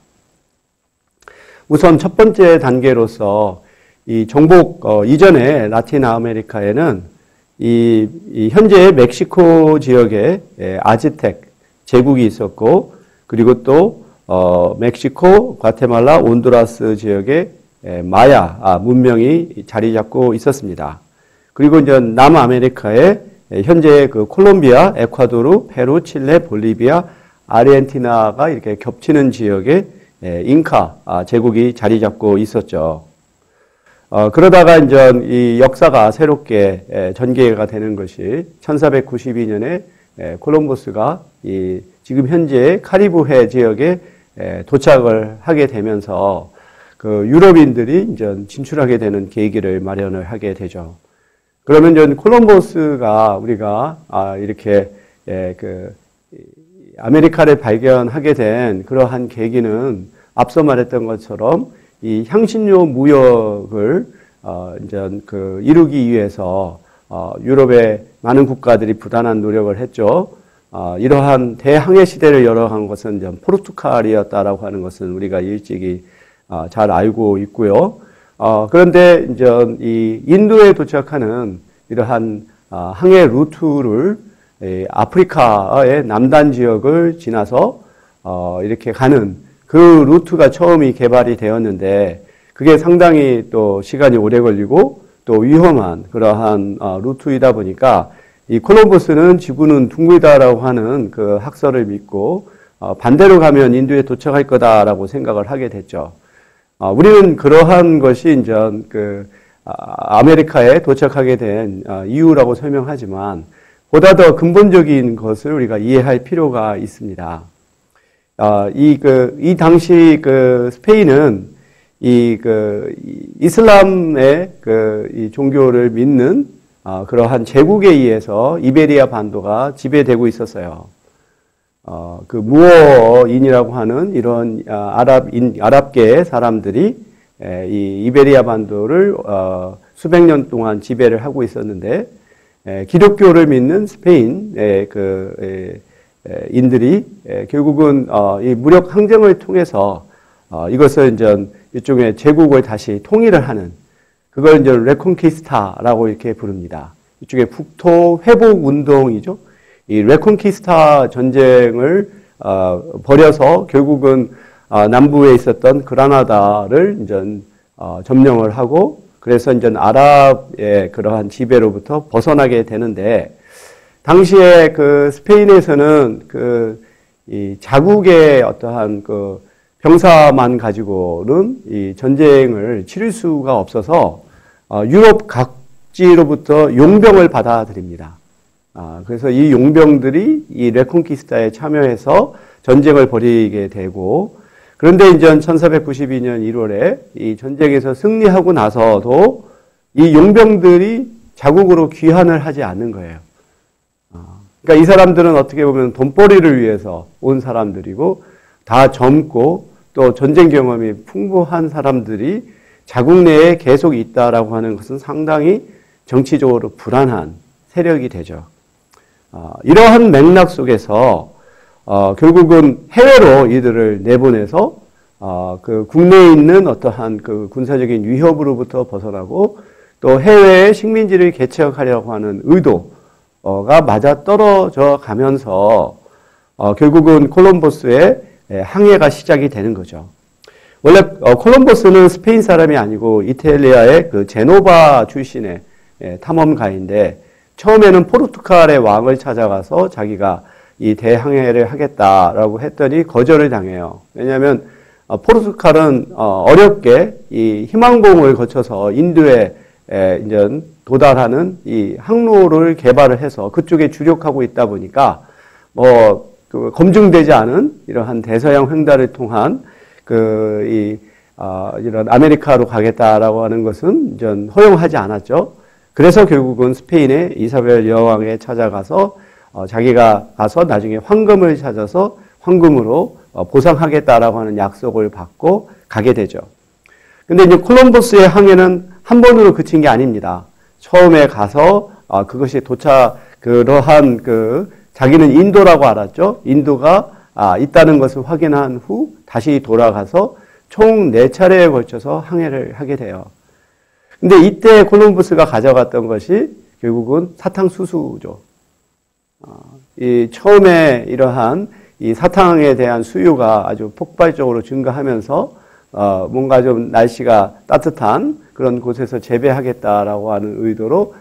우선 첫 번째 단계로서 이 정복 이전에 라틴 아메리카에는 이 현재의 멕시코 지역에 아즈텍 제국이 있었고, 그리고 또 멕시코, 과테말라, 온두라스 지역에 마야 문명이 자리 잡고 있었습니다. 그리고 이제 남아메리카에 현재 그 콜롬비아, 에콰도르, 페루, 칠레, 볼리비아, 아르헨티나가 이렇게 겹치는 지역에 잉카 제국이 자리 잡고 있었죠. 그러다가 이제 이 역사가 새롭게 전개가 되는 것이 1492년에 콜럼버스가 이 지금 현재 카리브해 지역에 도착을 하게 되면서 그 유럽인들이 이제 진출하게 되는 계기를 마련을 하게 되죠. 그러면 이제 콜럼버스가 우리가 이렇게 그 아메리카를 발견하게 된 그러한 계기는 앞서 말했던 것처럼 이 향신료 무역을 이제 그 이루기 위해서 유럽의 많은 국가들이 부단한 노력을 했죠. 이러한 대항해 시대를 열어간 것은 이제 포르투갈이었다라고 하는 것은 우리가 일찍이 잘 알고 있고요. 그런데 이제 이 인도에 도착하는 이러한 항해 루트를 아프리카의 남단 지역을 지나서 이렇게 가는 그 루트가 처음이 개발이 되었는데 그게 상당히 또 시간이 오래 걸리고 또 위험한 그러한 루트이다 보니까 이 콜럼버스는 지구는 둥글다라고 하는 그 학설을 믿고 반대로 가면 인도에 도착할 거다라고 생각을 하게 됐죠. 우리는 그러한 것이 이제 그 아메리카에 도착하게 된 이유라고 설명하지만 보다 더 근본적인 것을 우리가 이해할 필요가 있습니다. 이 당시 그 스페인은 이슬람의 이 종교를 믿는 그러한 제국에 의해서 이베리아 반도가 지배되고 있었어요. 그 무어인이라고 하는 이런 아랍계 사람들이 이 이베리아 반도를 수백 년 동안 지배를 하고 있었는데 기독교를 믿는 스페인의 인들이 결국은 이 무력 항쟁을 통해서 이것을 이제 일종의 제국을 다시 통일을 하는 그걸 이제 레콘키스타라고 이렇게 부릅니다. 이쪽에 국토 회복 운동이죠. 이 레콘키스타 전쟁을 벌여서 결국은 남부에 있었던 그라나다를 이제 점령을 하고 그래서 이제 아랍의 그러한 지배로부터 벗어나게 되는데 당시에 그 스페인에서는 이 자국의 어떠한 그 병사만 가지고는 이 전쟁을 치를 수가 없어서 유럽 각지로부터 용병을 받아들입니다. 그래서 이 용병들이 이 레콘키스타에 참여해서 전쟁을 벌이게 되고 그런데 이제 1492년 1월에 이 전쟁에서 승리하고 나서도 이 용병들이 자국으로 귀환을 하지 않는 거예요. 그러니까 이 사람들은 어떻게 보면 돈벌이를 위해서 온 사람들이고 다 젊고 또 전쟁 경험이 풍부한 사람들이 자국 내에 계속 있다라고 하는 것은 상당히 정치적으로 불안한 세력이 되죠. 이러한 맥락 속에서 결국은 해외로 이들을 내보내서 그 국내에 있는 어떠한 그 군사적인 위협으로부터 벗어나고 또 해외에 식민지를 개척하려고 하는 의도가 맞아 떨어져 가면서 결국은 콜럼버스의 항해가 시작이 되는 거죠. 원래 콜럼버스는 스페인 사람이 아니고 이탈리아의 그 제노바 출신의 탐험가인데 처음에는 포르투갈의 왕을 찾아가서 자기가 이 대항해를 하겠다라고 했더니 거절을 당해요. 왜냐하면 포르투갈은 어렵게 이 희망봉을 거쳐서 인도에 이제 도달하는 이 항로를 개발을 해서 그쪽에 주력하고 있다 보니까 그 검증되지 않은 이러한 대서양 횡단을 통한 이런 아메리카로 가겠다라고 하는 것은 이제 허용하지 않았죠. 그래서 결국은 스페인의 이사벨 여왕에 찾아가서 자기가 가서 나중에 황금을 찾아서 황금으로 보상하겠다라고 하는 약속을 받고 가게 되죠. 근데 이제 콜럼버스의 항해는 한 번으로 그친 게 아닙니다. 처음에 가서 그것이 그러한 자기는 인도라고 알았죠. 인도가 있다는 것을 확인한 후 다시 돌아가서 총 4차례에 걸쳐서 항해를 하게 돼요. 근데 이때 콜럼버스가 가져갔던 것이 결국은 사탕수수죠. 이 처음에 이러한 이 사탕에 대한 수요가 아주 폭발적으로 증가하면서 뭔가 좀 날씨가 따뜻한 그런 곳에서 재배하겠다라고 하는 의도로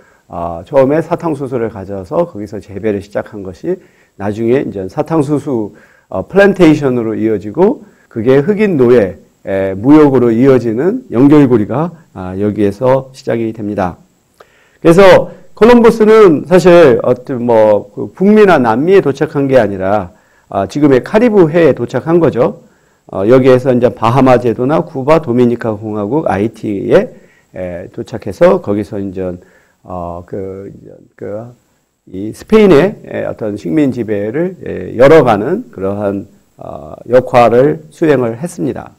처음에 사탕수수를 가져서 거기서 재배를 시작한 것이 나중에 이제 사탕수수 플랜테이션으로 이어지고 그게 흑인 노예 무역으로 이어지는 연결고리가 여기에서 시작이 됩니다. 그래서 콜럼버스는 사실 그 북미나 남미에 도착한 게 아니라 지금의 카리브해에 도착한 거죠. 여기에서 이제 바하마 제도나 쿠바, 도미니카 공화국, 아이티에 도착해서 거기서 이제 이 스페인의 어떤 식민 지배를 열어가는 그러한 역할을 수행을 했습니다.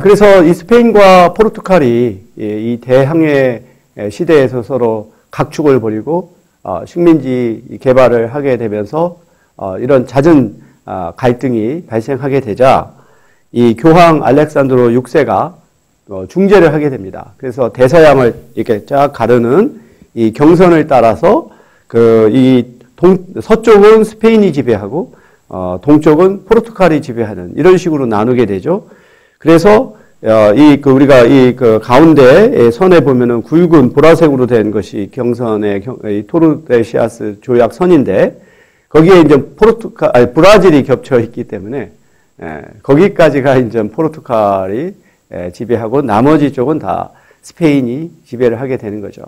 그래서 이 스페인과 포르투갈이 이 대항해 시대에서 서로 각축을 벌이고 식민지 개발을 하게 되면서 이런 잦은 갈등이 발생하게 되자 이 교황 알렉산드로 6세가 중재를 하게 됩니다. 그래서 대서양을 이렇게 쫙 가르는 이 경선을 따라서 서쪽은 스페인이 지배하고 동쪽은 포르투갈이 지배하는 이런 식으로 나누게 되죠. 그래서 우리가 가운데 선에 보면은 굵은 보라색으로 된 것이 경선의 토르데시아스 조약 선인데 거기에 이제 브라질이 겹쳐 있기 때문에 거기까지가 이제 포르투갈이 지배하고 나머지 쪽은 다 스페인이 지배를 하게 되는 거죠.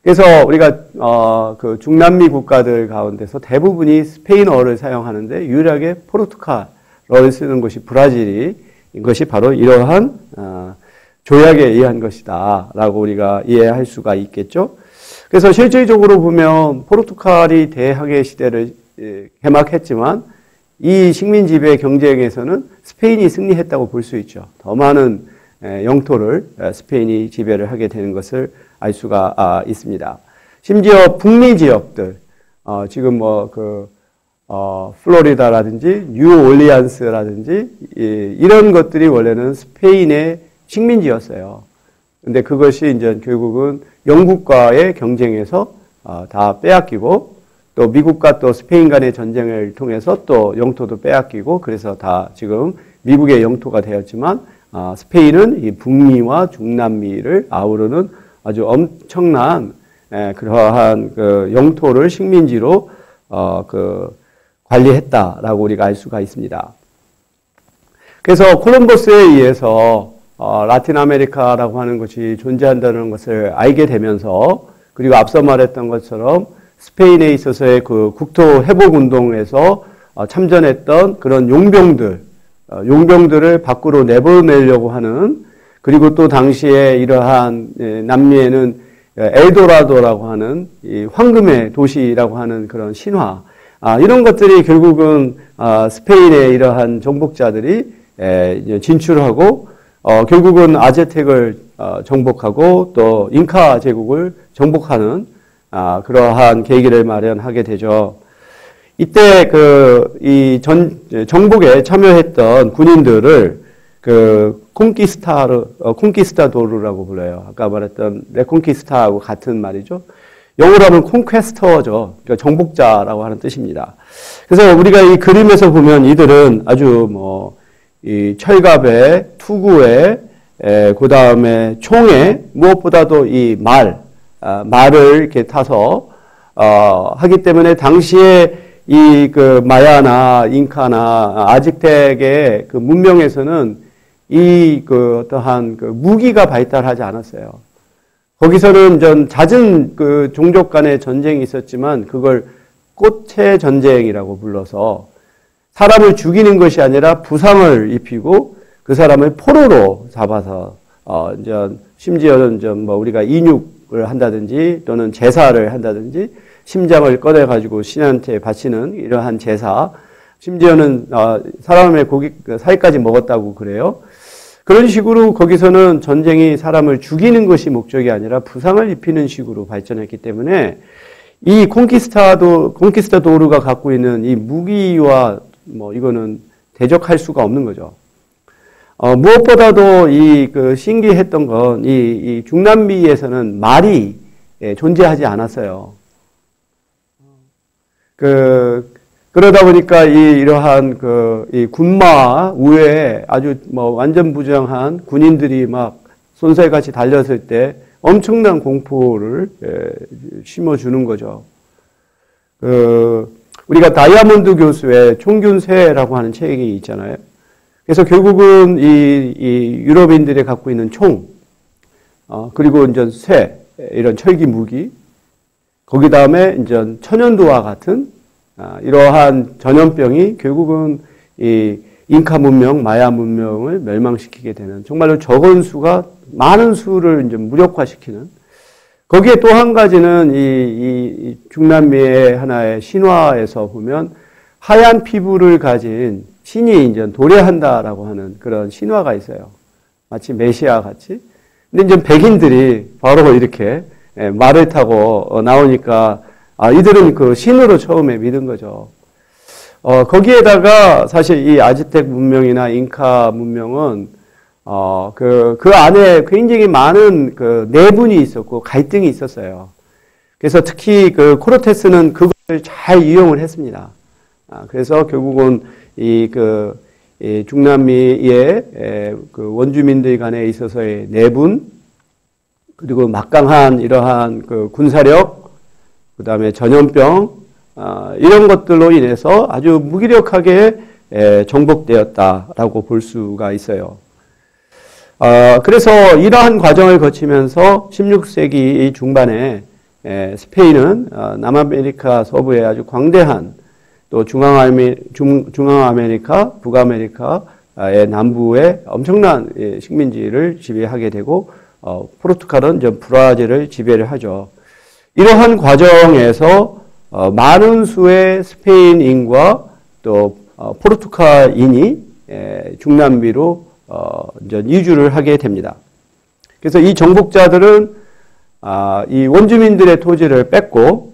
그래서 우리가 그 중남미 국가들 가운데서 대부분이 스페인어를 사용하는데 유일하게 포르투갈어를 쓰는 것이 브라질이 이것이 바로 이러한 조약에 의한 것이다라고 우리가 이해할 수가 있겠죠. 그래서 실질적으로 보면 포르투갈이 대항해 시대를 개막했지만 이 식민 지배 경쟁에서는 스페인이 승리했다고 볼 수 있죠. 더 많은 영토를 스페인이 지배를 하게 되는 것을 알 수가 있습니다. 심지어 북미 지역들 지금 플로리다라든지 뉴올리안스라든지 이런 것들이 원래는 스페인의 식민지였어요. 근데 그것이 이제 결국은 영국과의 경쟁에서 다 빼앗기고 또 미국과 또 스페인 간의 전쟁을 통해서 또 영토도 빼앗기고 그래서 다 지금 미국의 영토가 되었지만 스페인은 이 북미와 중남미를 아우르는 아주 엄청난 그러한 그 영토를 식민지로 관리했다라고 우리가 알 수가 있습니다. 그래서 콜럼버스에 의해서 라틴 아메리카라고 하는 것이 존재한다는 것을 알게 되면서 그리고 앞서 말했던 것처럼 스페인에 있어서의 그 국토 회복 운동에서 참전했던 그런 용병들을 밖으로 내보내려고 하는 그리고 또 당시에 이러한 남미에는 엘도라도라고 하는 이 황금의 도시라고 하는 그런 신화 이런 것들이 결국은 스페인의 이러한 정복자들이 진출하고 결국은 아제텍을 정복하고 또 잉카 제국을 정복하는 그러한 계기를 마련하게 되죠. 이때 이 정복에 참여했던 군인들을 콩키스타도르라고 불러요. 아까 말했던 레콩키스타하고 같은 말이죠. 영어로 하면 콘퀘스터죠. 그러니까 정복자라고 하는 뜻입니다. 그래서 우리가 이 그림에서 보면 이들은 아주 이 철갑에, 투구에, 그 다음에 총에, 무엇보다도 이 말을 이렇게 타서, 하기 때문에 당시에 이 마야나 잉카나 아즈텍의 그 문명에서는 이 어떠한 무기가 발달하지 않았어요. 거기서는 잦은 종족 간의 전쟁이 있었지만 그걸 꽃의 전쟁이라고 불러서 사람을 죽이는 것이 아니라 부상을 입히고 그 사람을 포로로 잡아서 심지어는 우리가 인육을 한다든지 또는 제사를 한다든지 심장을 꺼내 가지고 신한테 바치는 이러한 제사, 심지어는 사람의 살까지 먹었다고 그래요. 그런 식으로 거기서는 전쟁이 사람을 죽이는 것이 목적이 아니라 부상을 입히는 식으로 발전했기 때문에 이 콘키스타도르가 갖고 있는 이 무기와 이거는 대적할 수가 없는 거죠. 무엇보다도 신기했던 건 이 중남미에서는 말이 존재하지 않았어요. 그러다 보니까 이러한 이 군마 우회에 아주 완전 부정한 군인들이 막 쏜살같이 달렸을 때 엄청난 공포를 심어주는 거죠. 우리가 다이아몬드 교수의 총균쇠라고 하는 책이 있잖아요. 그래서 결국은 이 유럽인들이 갖고 있는 총, 그리고 이제 쇠, 이런 철기 무기, 거기 다음에 이제 천연두와 같은 이러한 전염병이 결국은 이 잉카 문명, 마야 문명을 멸망시키게 되는, 정말로 적은 수가 많은 수를 이제 무력화시키는. 거기에 또 한 가지는 이 중남미의 하나의 신화에서 보면 하얀 피부를 가진 신이 이제 도래한다라고 하는 그런 신화가 있어요. 마치 메시아 같이. 근데 이제 백인들이 바로 이렇게 말을 타고 나오니까 이들은 그 신으로 처음에 믿은 거죠. 거기에다가 사실 이 아즈텍 문명이나 잉카 문명은 그 안에 굉장히 많은 그 내분이 있었고 갈등이 있었어요. 그래서 특히 그 코르테스는 그것을 잘 이용을 했습니다. 그래서 결국은 이 중남미의 그 원주민들 간에 있어서의 내분, 그리고 막강한 이러한 그 군사력, 그 다음에 전염병, 이런 것들로 인해서 아주 무기력하게 정복되었다라고 볼 수가 있어요. 그래서 이러한 과정을 거치면서 16세기 중반에 스페인은 남아메리카 서부에 아주 광대한 또 중앙아메리카, 북아메리카의 남부에 엄청난 식민지를 지배하게 되고 포르투갈은 브라질을 지배를 하죠. 이러한 과정에서 많은 수의 스페인인과 또 포르투갈인이 중남미로 이제 이주를 하게 됩니다. 그래서 이 정복자들은 이 원주민들의 토지를 뺏고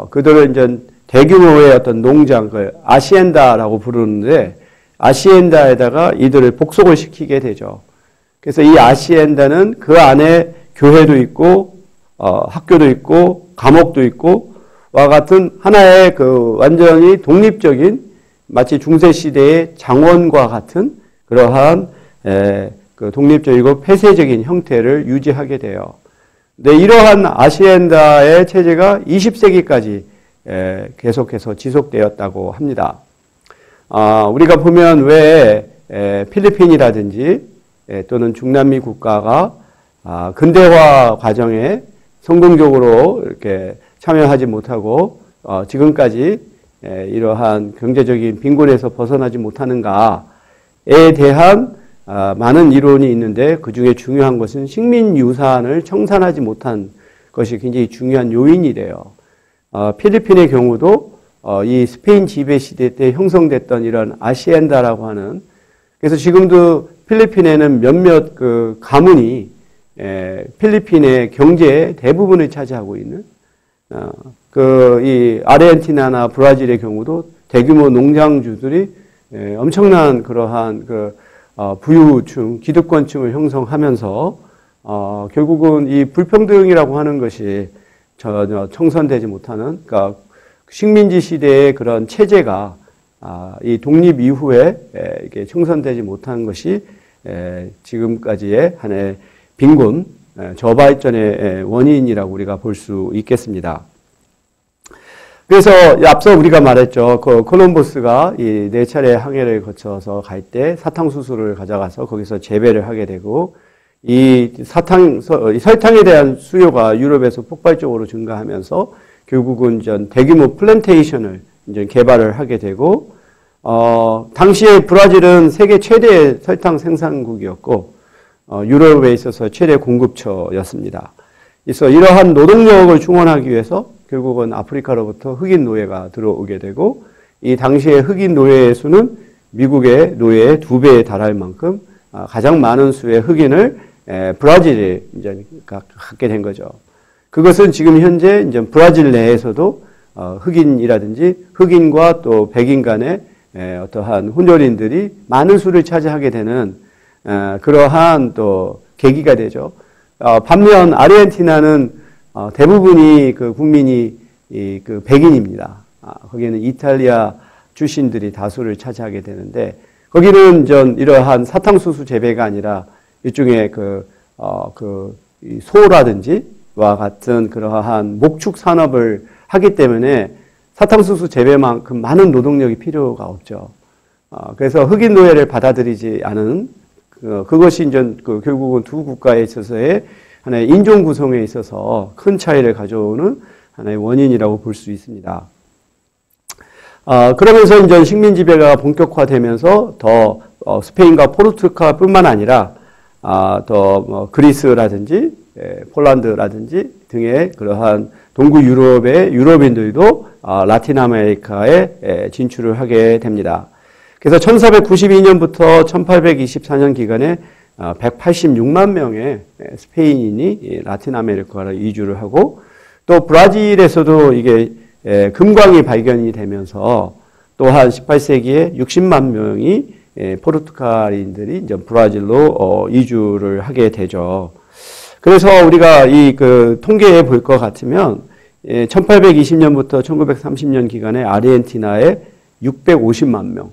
그들을 이제 대규모의 어떤 농장, 그 아시엔다라고 부르는데 아시엔다에다가 이들을 복속을 시키게 되죠. 그래서 이 아시엔다는 그 안에 교회도 있고 학교도 있고 감옥도 있고 와 같은 하나의 그 완전히 독립적인 마치 중세시대의 장원과 같은 그러한 그 독립적이고 폐쇄적인 형태를 유지하게 돼요. 네, 이러한 아시엔다의 체제가 20세기까지 계속해서 지속되었다고 합니다. 우리가 보면 왜 필리핀이라든지 또는 중남미 국가가 근대화 과정에 성공적으로 이렇게 참여하지 못하고 지금까지 이러한 경제적인 빈곤에서 벗어나지 못하는가에 대한 많은 이론이 있는데 그 중에 중요한 것은 식민유산을 청산하지 못한 것이 굉장히 중요한 요인이 돼요. 필리핀의 경우도 이 스페인 지배 시대 때 형성됐던 이런 아시엔다라고 하는, 그래서 지금도 필리핀에는 몇몇 그 가문이 필리핀의 경제의 대부분을 차지하고 있는 이 아르헨티나나 브라질의 경우도 대규모 농장주들이 엄청난 그러한 부유층, 기득권층을 형성하면서 결국은 이 불평등이라고 하는 것이 전혀 청산되지 못하는, 그러니까 식민지 시대의 그런 체제가 이 독립 이후에 이게 청산되지 못한 것이 지금까지의 하나의 빈곤, 저발전의 원인이라고 우리가 볼 수 있겠습니다. 그래서 앞서 우리가 말했죠. 그 콜럼버스가 이 4차례 항해를 거쳐서 갈 때 사탕수수를 가져가서 거기서 재배를 하게 되고, 이 설탕에 대한 수요가 유럽에서 폭발적으로 증가하면서 결국은 대규모 플랜테이션을 이제 개발을 하게 되고, 당시에 브라질은 세계 최대의 설탕 생산국이었고, 유럽에 있어서 최대 공급처였습니다. 그래서 이러한 노동력을 충원하기 위해서 결국은 아프리카로부터 흑인 노예가 들어오게 되고, 이 당시의 흑인 노예의 수는 미국의 노예의 2배에 달할 만큼 가장 많은 수의 흑인을 브라질에 이제 갖게 된 거죠. 그것은 지금 현재 이제 브라질 내에서도 흑인이라든지 흑인과 또 백인 간의 어떠한 혼혈인들이 많은 수를 차지하게 되는 그러한 또 계기가 되죠. 반면 아르헨티나는 대부분이 그 국민이 그 백인입니다. 거기에는 이탈리아 출신들이 다수를 차지하게 되는데, 거기는 이러한 사탕수수 재배가 아니라 일종의 이 소라든지와 같은 그러한 목축 산업을 하기 때문에 사탕수수 재배만큼 많은 노동력이 필요가 없죠. 그래서 흑인 노예를 받아들이지 않은 그것이 이제 결국은 두 국가에 있어서의 하나의 인종 구성에 있어서 큰 차이를 가져오는 하나의 원인이라고 볼 수 있습니다. 그러면서 이제 식민 지배가 본격화되면서 더 스페인과 포르투갈뿐만 아니라 더 그리스라든지 폴란드라든지 등의 그러한 동구 유럽의 유럽인들도 라틴 아메리카에 진출을 하게 됩니다. 그래서 1492년부터 1824년 기간에 186만 명의 스페인인이 라틴 아메리카로 이주를 하고 또 브라질에서도 이게 금광이 발견이 되면서 또한 18세기에 60만 명이 포르투갈인들이 이제 브라질로 이주를 하게 되죠. 그래서 우리가 이 통계에 볼 것 같으면 1820년부터 1930년 기간에 아르헨티나에 650만 명,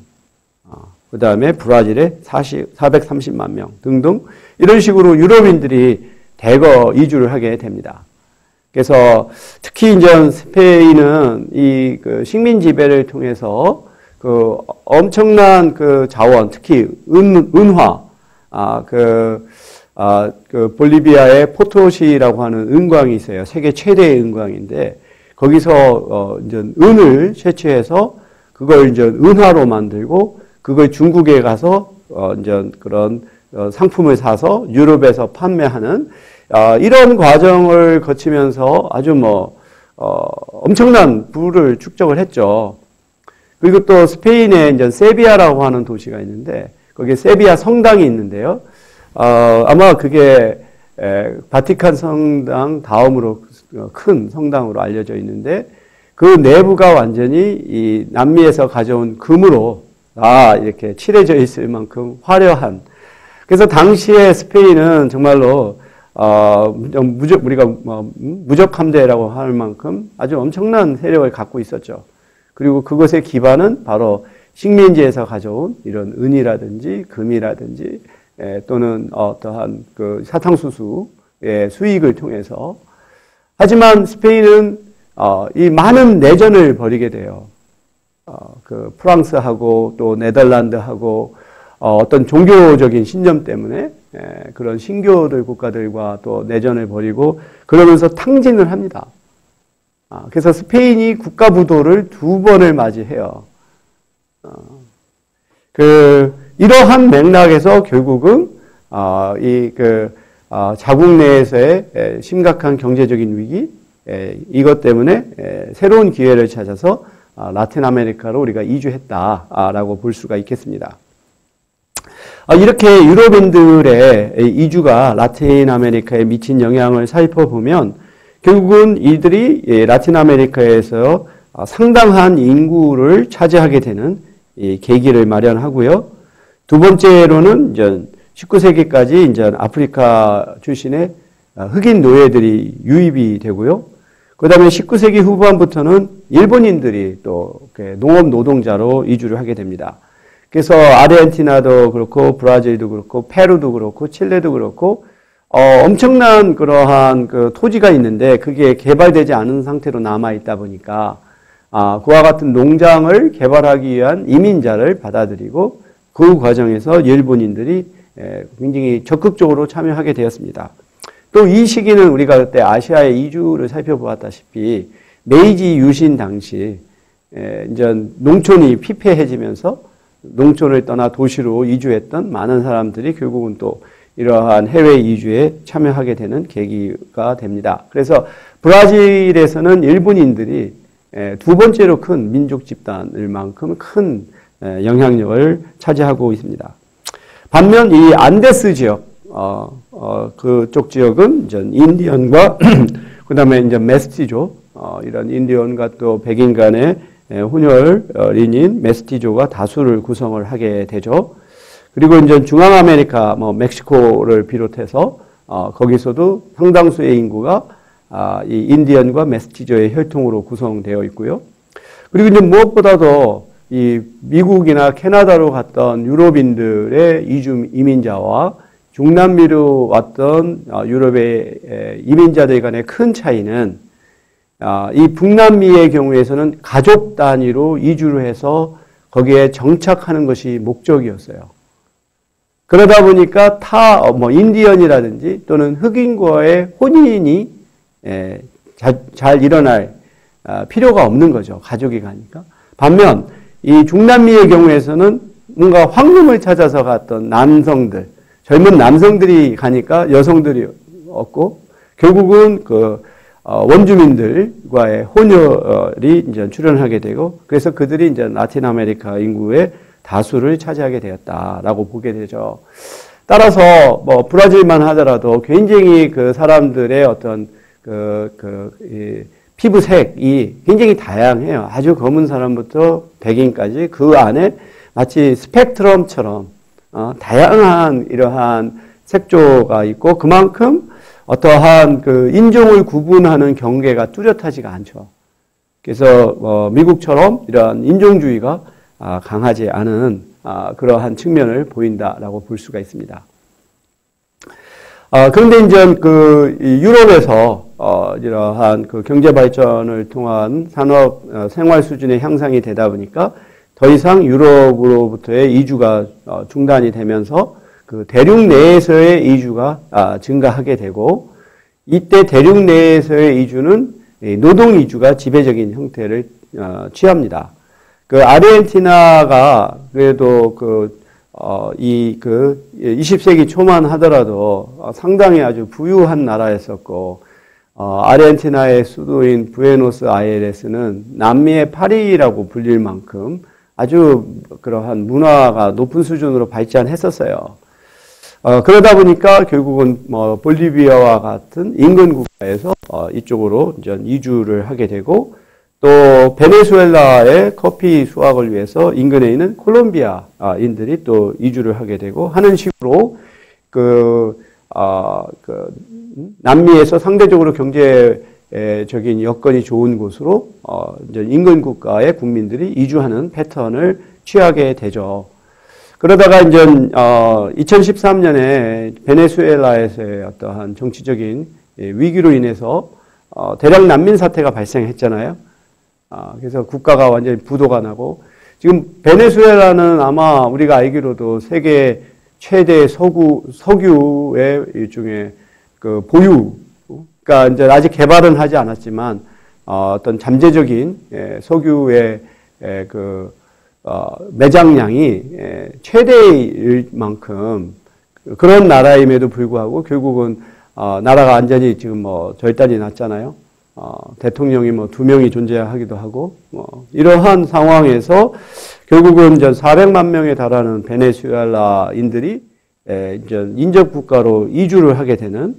그 다음에 브라질에 430만 명 등등 이런 식으로 유럽인들이 대거 이주를 하게 됩니다. 그래서 특히 이제 스페인은 이 식민 지배를 통해서 엄청난 자원, 특히 은화, 볼리비아의 포토시라고 하는 은광이 있어요. 세계 최대의 은광인데 거기서 이제 은을 채취해서 그걸 이제 은화로 만들고 그걸 중국에 가서 이제 그런 상품을 사서 유럽에서 판매하는 이런 과정을 거치면서 아주 엄청난 부를 축적을 했죠. 그리고 또 스페인에 이제 세비야라고 하는 도시가 있는데 거기에 세비야 성당이 있는데요. 아마 그게 바티칸 성당 다음으로 큰 성당으로 알려져 있는데 그 내부가 완전히 이 남미에서 가져온 금으로 이렇게 칠해져 있을 만큼 화려한. 그래서 당시에 스페인은 정말로 우리가 무적함대라고 할 만큼 아주 엄청난 세력을 갖고 있었죠. 그리고 그것의 기반은 바로 식민지에서 가져온 이런 은이라든지 금이라든지 또는 어떠한 사탕수수의 수익을 통해서. 하지만 스페인은 이 많은 내전을 벌이게 돼요. 프랑스하고 또 네덜란드하고 어떤 종교적인 신념 때문에 그런 신교들 국가들과 또 내전을 벌이고 그러면서 탕진을 합니다. 그래서 스페인이 국가부도를 2번을 맞이해요. 이러한 맥락에서 결국은 자국 내에서의 심각한 경제적인 위기, 이것 때문에 새로운 기회를 찾아서 라틴 아메리카로 우리가 이주했다라고 볼 수가 있겠습니다. 이렇게 유럽인들의 이주가 라틴 아메리카에 미친 영향을 살펴보면 결국은 이들이 라틴 아메리카에서 상당한 인구를 차지하게 되는 계기를 마련하고요. 두 번째로는 이제 19세기까지 이제 아프리카 출신의 흑인 노예들이 유입이 되고요. 그 다음에 19세기 후반부터는 일본인들이 또 농업 노동자로 이주를 하게 됩니다. 그래서 아르헨티나도 그렇고 브라질도 그렇고 페루도 그렇고 칠레도 그렇고 엄청난 그러한 토지가 있는데 그게 개발되지 않은 상태로 남아 있다 보니까 그와 같은 농장을 개발하기 위한 이민자를 받아들이고 그 과정에서 일본인들이 굉장히 적극적으로 참여하게 되었습니다. 또 이 시기는 우리가 그때 아시아의 이주를 살펴보았다시피 메이지 유신 당시 이제 농촌이 피폐해지면서 농촌을 떠나 도시로 이주했던 많은 사람들이 결국은 또 이러한 해외 이주에 참여하게 되는 계기가 됩니다. 그래서 브라질에서는 일본인들이 두 번째로 큰 민족 집단일 만큼 큰 영향력을 차지하고 있습니다. 반면 이 안데스 지역, 그쪽 지역은 이제 인디언과 그 다음에 이제 메스티조, 이런 인디언과 또 백인 간의 혼혈인인 메스티조가 다수를 구성을 하게 되죠. 그리고 이제 중앙 아메리카, 멕시코를 비롯해서 거기서도 상당수의 인구가 이 인디언과 메스티조의 혈통으로 구성되어 있고요. 그리고 이제 무엇보다도 이 미국이나 캐나다로 갔던 유럽인들의 이민자와 중남미로 왔던 유럽의 이민자들 간의 큰 차이는 이 북남미의 경우에서는 가족 단위로 이주를 해서 거기에 정착하는 것이 목적이었어요. 그러다 보니까 인디언이라든지 또는 흑인과의 혼인이 잘 일어날 필요가 없는 거죠. 가족이 가니까. 반면 이 중남미의 경우에서는 뭔가 황금을 찾아서 갔던 남성들, 젊은 남성들이 가니까 여성들이 없고 결국은 원주민들과의 혼혈이 이제 출현하게 되고 그래서 그들이 이제 라틴 아메리카 인구의 다수를 차지하게 되었다라고 보게 되죠. 따라서 브라질만 하더라도 굉장히 그 사람들의 어떤 피부색이 굉장히 다양해요. 아주 검은 사람부터 백인까지 그 안에 마치 스펙트럼처럼 다양한 이러한 색조가 있고 그만큼 어떠한 그 인종을 구분하는 경계가 뚜렷하지가 않죠. 그래서 미국처럼 이러한 인종주의가 강하지 않은 그러한 측면을 보인다라고 볼 수가 있습니다. 그런데 이제 유럽에서 이러한 그 경제 발전을 통한 산업 생활 수준의 향상이 되다 보니까 더 이상 유럽으로부터의 이주가 중단이 되면서 그 대륙 내에서의 이주가 증가하게 되고 이때 대륙 내에서의 이주는 노동 이주가 지배적인 형태를 취합니다. 그 아르헨티나가 그래도 20세기 초만 하더라도 상당히 아주 부유한 나라였었고 아르헨티나의 수도인 부에노스아이레스는 남미의 파리라고 불릴 만큼 아주 그러한 문화가 높은 수준으로 발전했었어요. 그러다 보니까 결국은 볼리비아와 같은 인근 국가에서 이쪽으로 이주를 하게 되고 또 베네수엘라의 커피 수확을 위해서 인근에 있는 콜롬비아인들이 또 이주를 하게 되고 하는 식으로 남미에서 상대적으로 경제적인 여건이 좋은 곳으로 이제 인근 국가의 국민들이 이주하는 패턴을 취하게 되죠. 그러다가 이제 2013년에 베네수엘라에서의 어떠한 정치적인 위기로 인해서 대량 난민 사태가 발생했잖아요. 그래서 국가가 완전히 부도가 나고 지금 베네수엘라는 아마 우리가 알기로도 세계 최대 석유의 일종의 그 보유, 그러니까 이제 아직 개발은 하지 않았지만 어떤 잠재적인 석유의 매장량이 최대일 만큼 그런 나라임에도 불구하고 결국은 나라가 완전히 지금 절단이 났잖아요. 대통령이 2명이 존재하기도 하고 이러한 상황에서 결국은 이제 400만 명에 달하는 베네수엘라인들이 이제 인접 국가로 이주를 하게 되는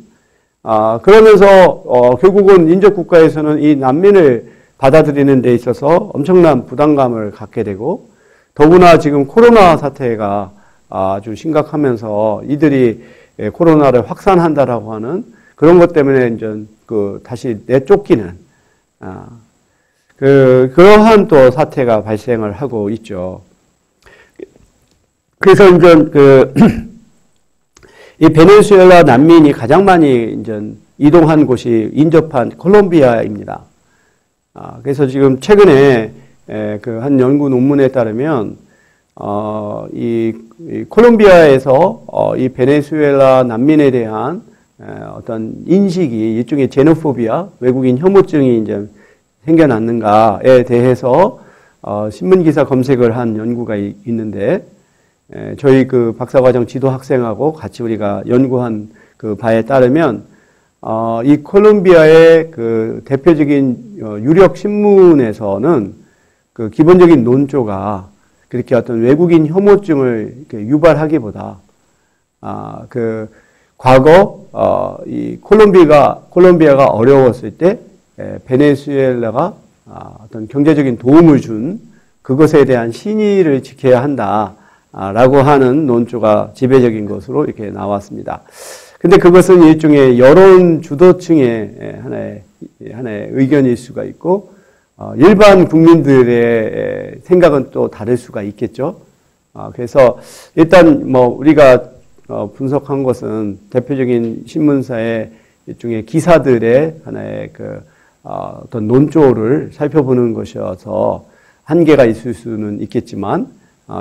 그러면서 결국은 인접 국가에서는 이 난민을 받아들이는 데 있어서 엄청난 부담감을 갖게 되고 더구나 지금 코로나 사태가 아주 심각하면서 이들이 코로나를 확산한다라고 하는 그런 것 때문에 이제 다시 내쫓기는 그러한 또 사태가 발생을 하고 있죠. 그래서 이제 이 베네수엘라 난민이 가장 많이 이제 이동한 곳이 인접한 콜롬비아입니다. 그래서 지금 최근에 한 연구 논문에 따르면 이 콜롬비아에서 이 베네수엘라 난민에 대한 어떤 인식이 일종의 제노포비아, 외국인 혐오증이 이제 생겨났는가에 대해서 신문 기사 검색을 한 연구가 있는데 저희 그 박사과정 지도 학생하고 같이 우리가 연구한 그 바에 따르면 이 콜롬비아의 그 대표적인 유력 신문에서는 그 기본적인 논조가 그렇게 어떤 외국인 혐오증을 유발하기보다 과거 이 콜롬비아가 어려웠을 때 베네수엘라가 어떤 경제적인 도움을 준 그것에 대한 신의를 지켜야 한다라고 하는 논조가 지배적인 것으로 이렇게 나왔습니다. 근데 그것은 일종의 여론 주도층의 하나의 의견일 수가 있고 일반 국민들의 생각은 또 다를 수가 있겠죠. 그래서 일단 우리가 분석한 것은 대표적인 신문사의 일종의 기사들의 하나의 어떤 논조를 살펴보는 것이어서 한계가 있을 수는 있겠지만,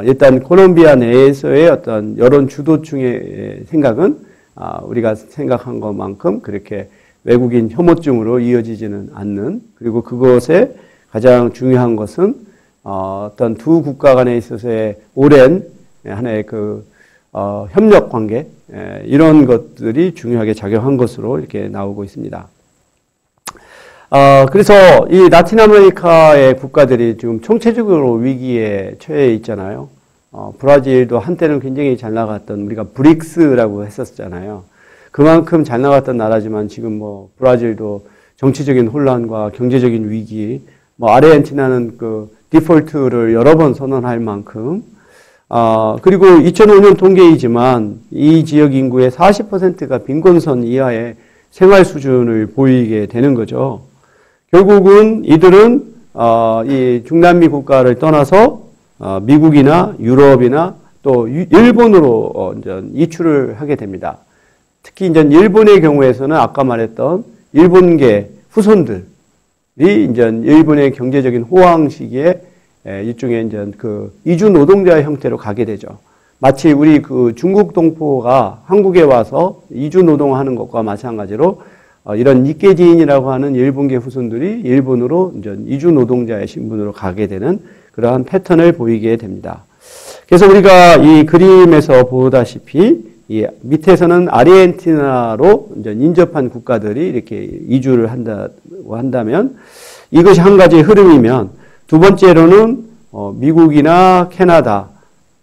일단 콜롬비아 내에서의 어떤 여론 주도층의 생각은 우리가 생각한 것만큼 그렇게 외국인 혐오증으로 이어지지는 않는, 그리고 그것에 가장 중요한 것은 어떤 두 국가 간에 있어서의 오랜 하나의 협력 관계, 이런 것들이 중요하게 작용한 것으로 이렇게 나오고 있습니다. 그래서 이 라틴 아메리카의 국가들이 지금 총체적으로 위기에 처해 있잖아요. 브라질도 한때는 굉장히 잘 나갔던, 우리가 브릭스라고 했었잖아요. 그만큼 잘 나갔던 나라지만 지금 브라질도 정치적인 혼란과 경제적인 위기, 아르헨티나는 디폴트를 여러 번 선언할 만큼, 그리고 2005년 통계이지만 이 지역 인구의 40%가 빈곤선 이하의 생활 수준을 보이게 되는 거죠. 결국은 이들은 이 중남미 국가를 떠나서 미국이나 유럽이나 또 일본으로 이주를 하게 됩니다. 특히 이제 일본의 경우에서는 아까 말했던 일본계 후손들이 이제 일본의 경제적인 호황 시기에 일종의 이제 이주 노동자의 형태로 가게 되죠. 마치 우리 중국 동포가 한국에 와서 이주 노동하는 것과 마찬가지로 이런 니케지인이라고 하는 일본계 후손들이 일본으로 이제 이주 노동자의 신분으로 가게 되는 그러한 패턴을 보이게 됩니다. 그래서 우리가 이 그림에서 보다시피 이 밑에서는 아르헨티나로 이제 인접한 국가들이 이렇게 이주를 한다고 한다면 이것이 한 가지 흐름이면, 두 번째로는 미국이나 캐나다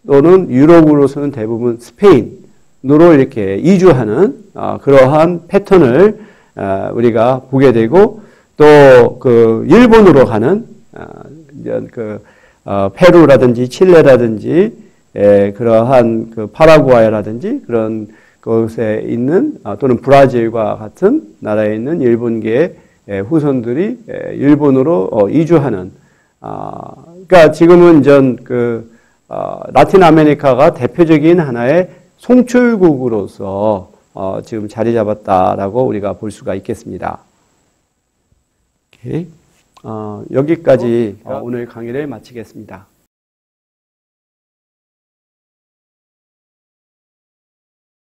또는 유럽으로서는 대부분 스페인으로 이렇게 이주하는 그러한 패턴을 우리가 보게 되고, 또 일본으로 가는 페루라든지 칠레라든지 그러한 파라과이라든지 그런 곳에 있는 또는 브라질과 같은 나라에 있는 일본계 후손들이 일본으로 이주하는, 그러니까 지금은 라틴 아메리카가 대표적인 하나의 송출국으로서 지금 자리 잡았다라고 우리가 볼 수가 있겠습니다. 오케이. 여기까지 오늘 강의를 마치겠습니다.